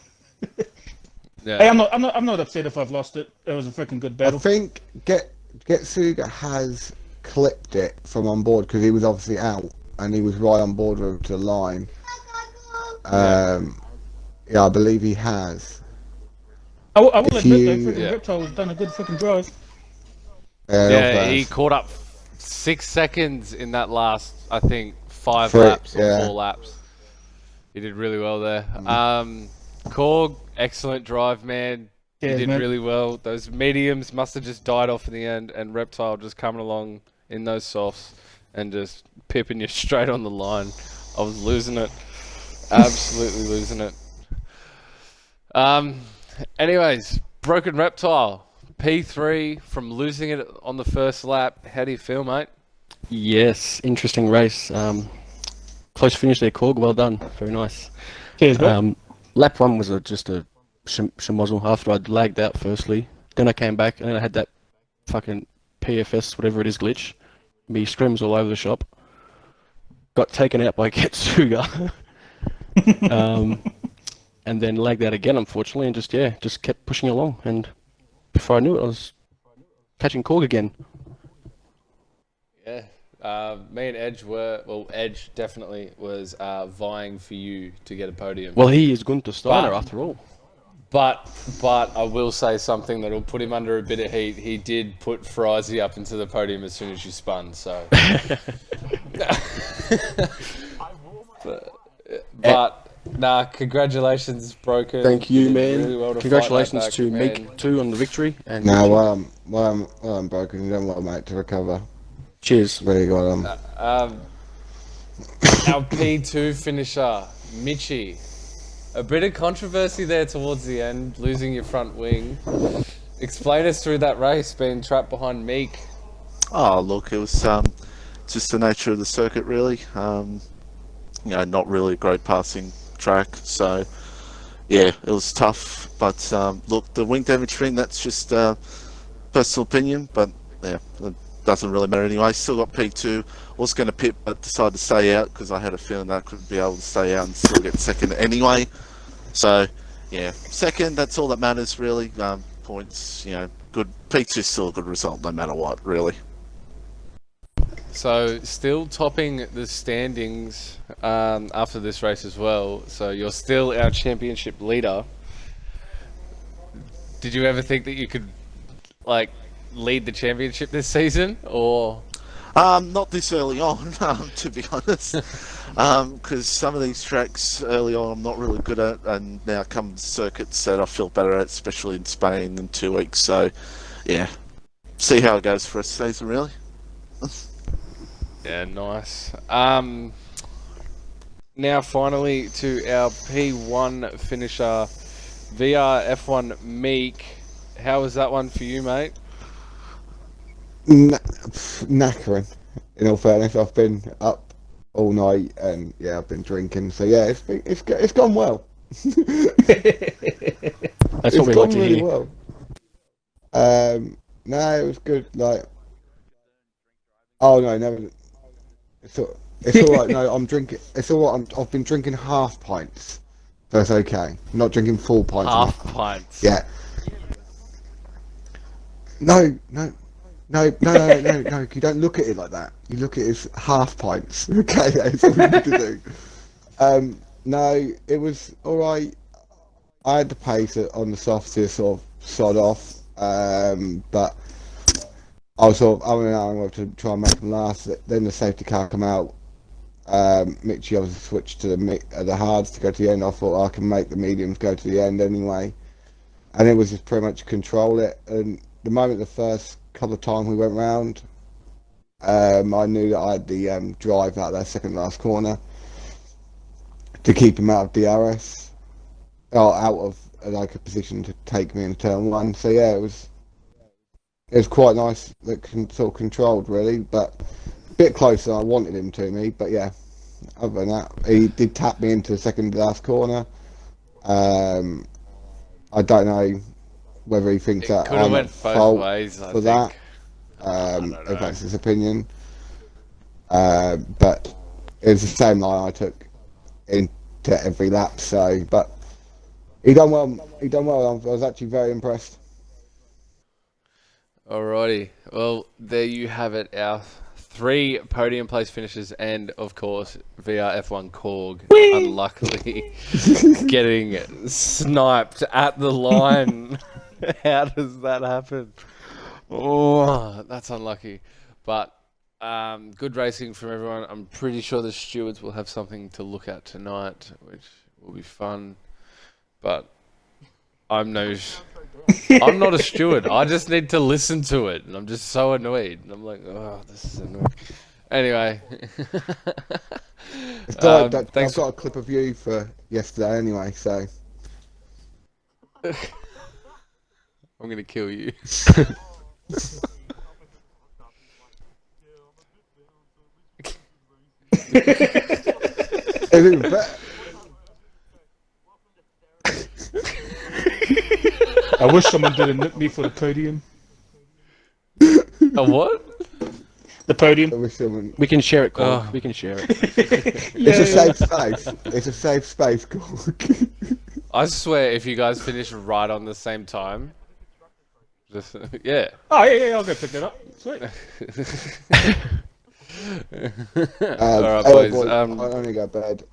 Yeah. Hey, I'm not upset if I've lost it. It was a freaking good battle. I think Getsuga has clipped it from on board because he was obviously out and he was right on board with the line. Yeah, I believe he has. I will admit though, freaking Reptile has done a good freaking drive. Yeah, he caught up 6 seconds in that last, I think, 5 laps or 4 laps. He did really well there. Korg, excellent drive, man. Yeah, you did really well. Those mediums must have just died off in the end, and Reptile just coming along in those softs and just pipping you straight on the line. I was losing it. Absolutely losing it. Anyways, Broken Reptile. P3 from losing it on the first lap. How do you feel, mate? Yes, interesting race. Close finish there, Korg. Well done. Very nice. Cheers, bro. Lap 1 was just a schmozzle after I'd lagged out firstly. Then I came back and then I had that fucking PFS, whatever it is, glitch. Me scrims all over the shop. Got taken out by Getsuga. And then lagged out again, unfortunately, and just kept pushing along. And before I knew it, I was catching Korg again. Yeah. Me and Edge were, well, Edge definitely was vying for you to get a podium. Well, he is Gunther Steiner after all. But I will say something that'll put him under a bit of heat. He did put Frizy up into the podium as soon as you spun, so. but nah, congratulations, Broken. Thank you, man. Really well Congratulations back, to man. Meek too on the victory. And well, I'm Broken. You don't want mate to recover. Cheers. Really got him. Our P2 finisher, Mitchie. A bit of controversy there towards the end, losing your front wing. Explain us through that race, being trapped behind Meek. Oh, look, it was just the nature of the circuit, really. Not really a great passing track, so yeah, it was tough. But look, the wing damage thing, that's just personal opinion, but yeah, it doesn't really matter anyway. Still got P2. Was going to pit, but decided to stay out because I had a feeling that I could be able to stay out and still get second anyway. So yeah, second, that's all that matters really. Points, good. P2 is still a good result no matter what, really. So still topping the standings after this race as well. So you're still our championship leader. Did you ever think that you could like lead the championship this season, or? Not this early on, to be honest. Because some of these tracks early on I'm not really good at, and now come circuits that I feel better at, especially in Spain in 2 weeks. So, yeah, see how it goes for a season, really. Yeah, nice. Now finally to our P1 finisher, VR F1 Meek. How was that one for you, mate? Knackering. In all fairness, I've been up all night and yeah, I've been drinking. So yeah, it's gone well. That's It's what we gone like to really hear. well. No, it was good. Like, oh no, never. It's all right. No, I'm drinking. It's all right. I've been drinking half pints. That's okay. I'm not drinking full pints. Half pints. Yeah. No. You don't look at it like that. You look at it as half pints. Okay, that's all you need to do. No, it was all right. I had the pace on the soft to sort of sod off, but I was sort of I'm going to try and make them last. Then the safety car come out. Mitchie obviously switched to the hards to go to the end. I thought I can make the mediums go to the end anyway, and it was just pretty much control it. And the moment the first couple of times we went round, I knew that I had the drive out of that second last corner to keep him out of DRS, or out of like a position to take me in turn one. So yeah, it was quite nice, that sort of controlled really, but a bit closer than I wanted him to me. But yeah, other than that, he did tap me into the second last corner. I don't know whether he thinks that Could have I'm went at both fault ways, I for think. that. If that's his opinion. But it's the same line I took into every lap. So, but he done well. I was actually very impressed. Alrighty. Well, there you have it. Our 3 podium place finishes, and of course, VR F1 Korg unluckily getting sniped at the line. How does that happen? Oh, that's unlucky. But good racing from everyone. I'm pretty sure the stewards will have something to look at tonight, which will be fun. But I'm not a steward. I just need to listen to it, and I'm just so annoyed. And I'm like, oh, this is annoying. Anyway, I've thanks. got a clip of you for yesterday anyway. So I'm gonna kill you. it's even better. I wish someone didn't nick me for the podium. A what? The podium. I wish someone. We can share it, Corey. Oh. We can share it. It's a safe space. It's a safe space, Cork. I swear, if you guys finish right on the same time, just yeah. Oh yeah, I'll go pick it up. Sweet. All right, boys. I only go bed.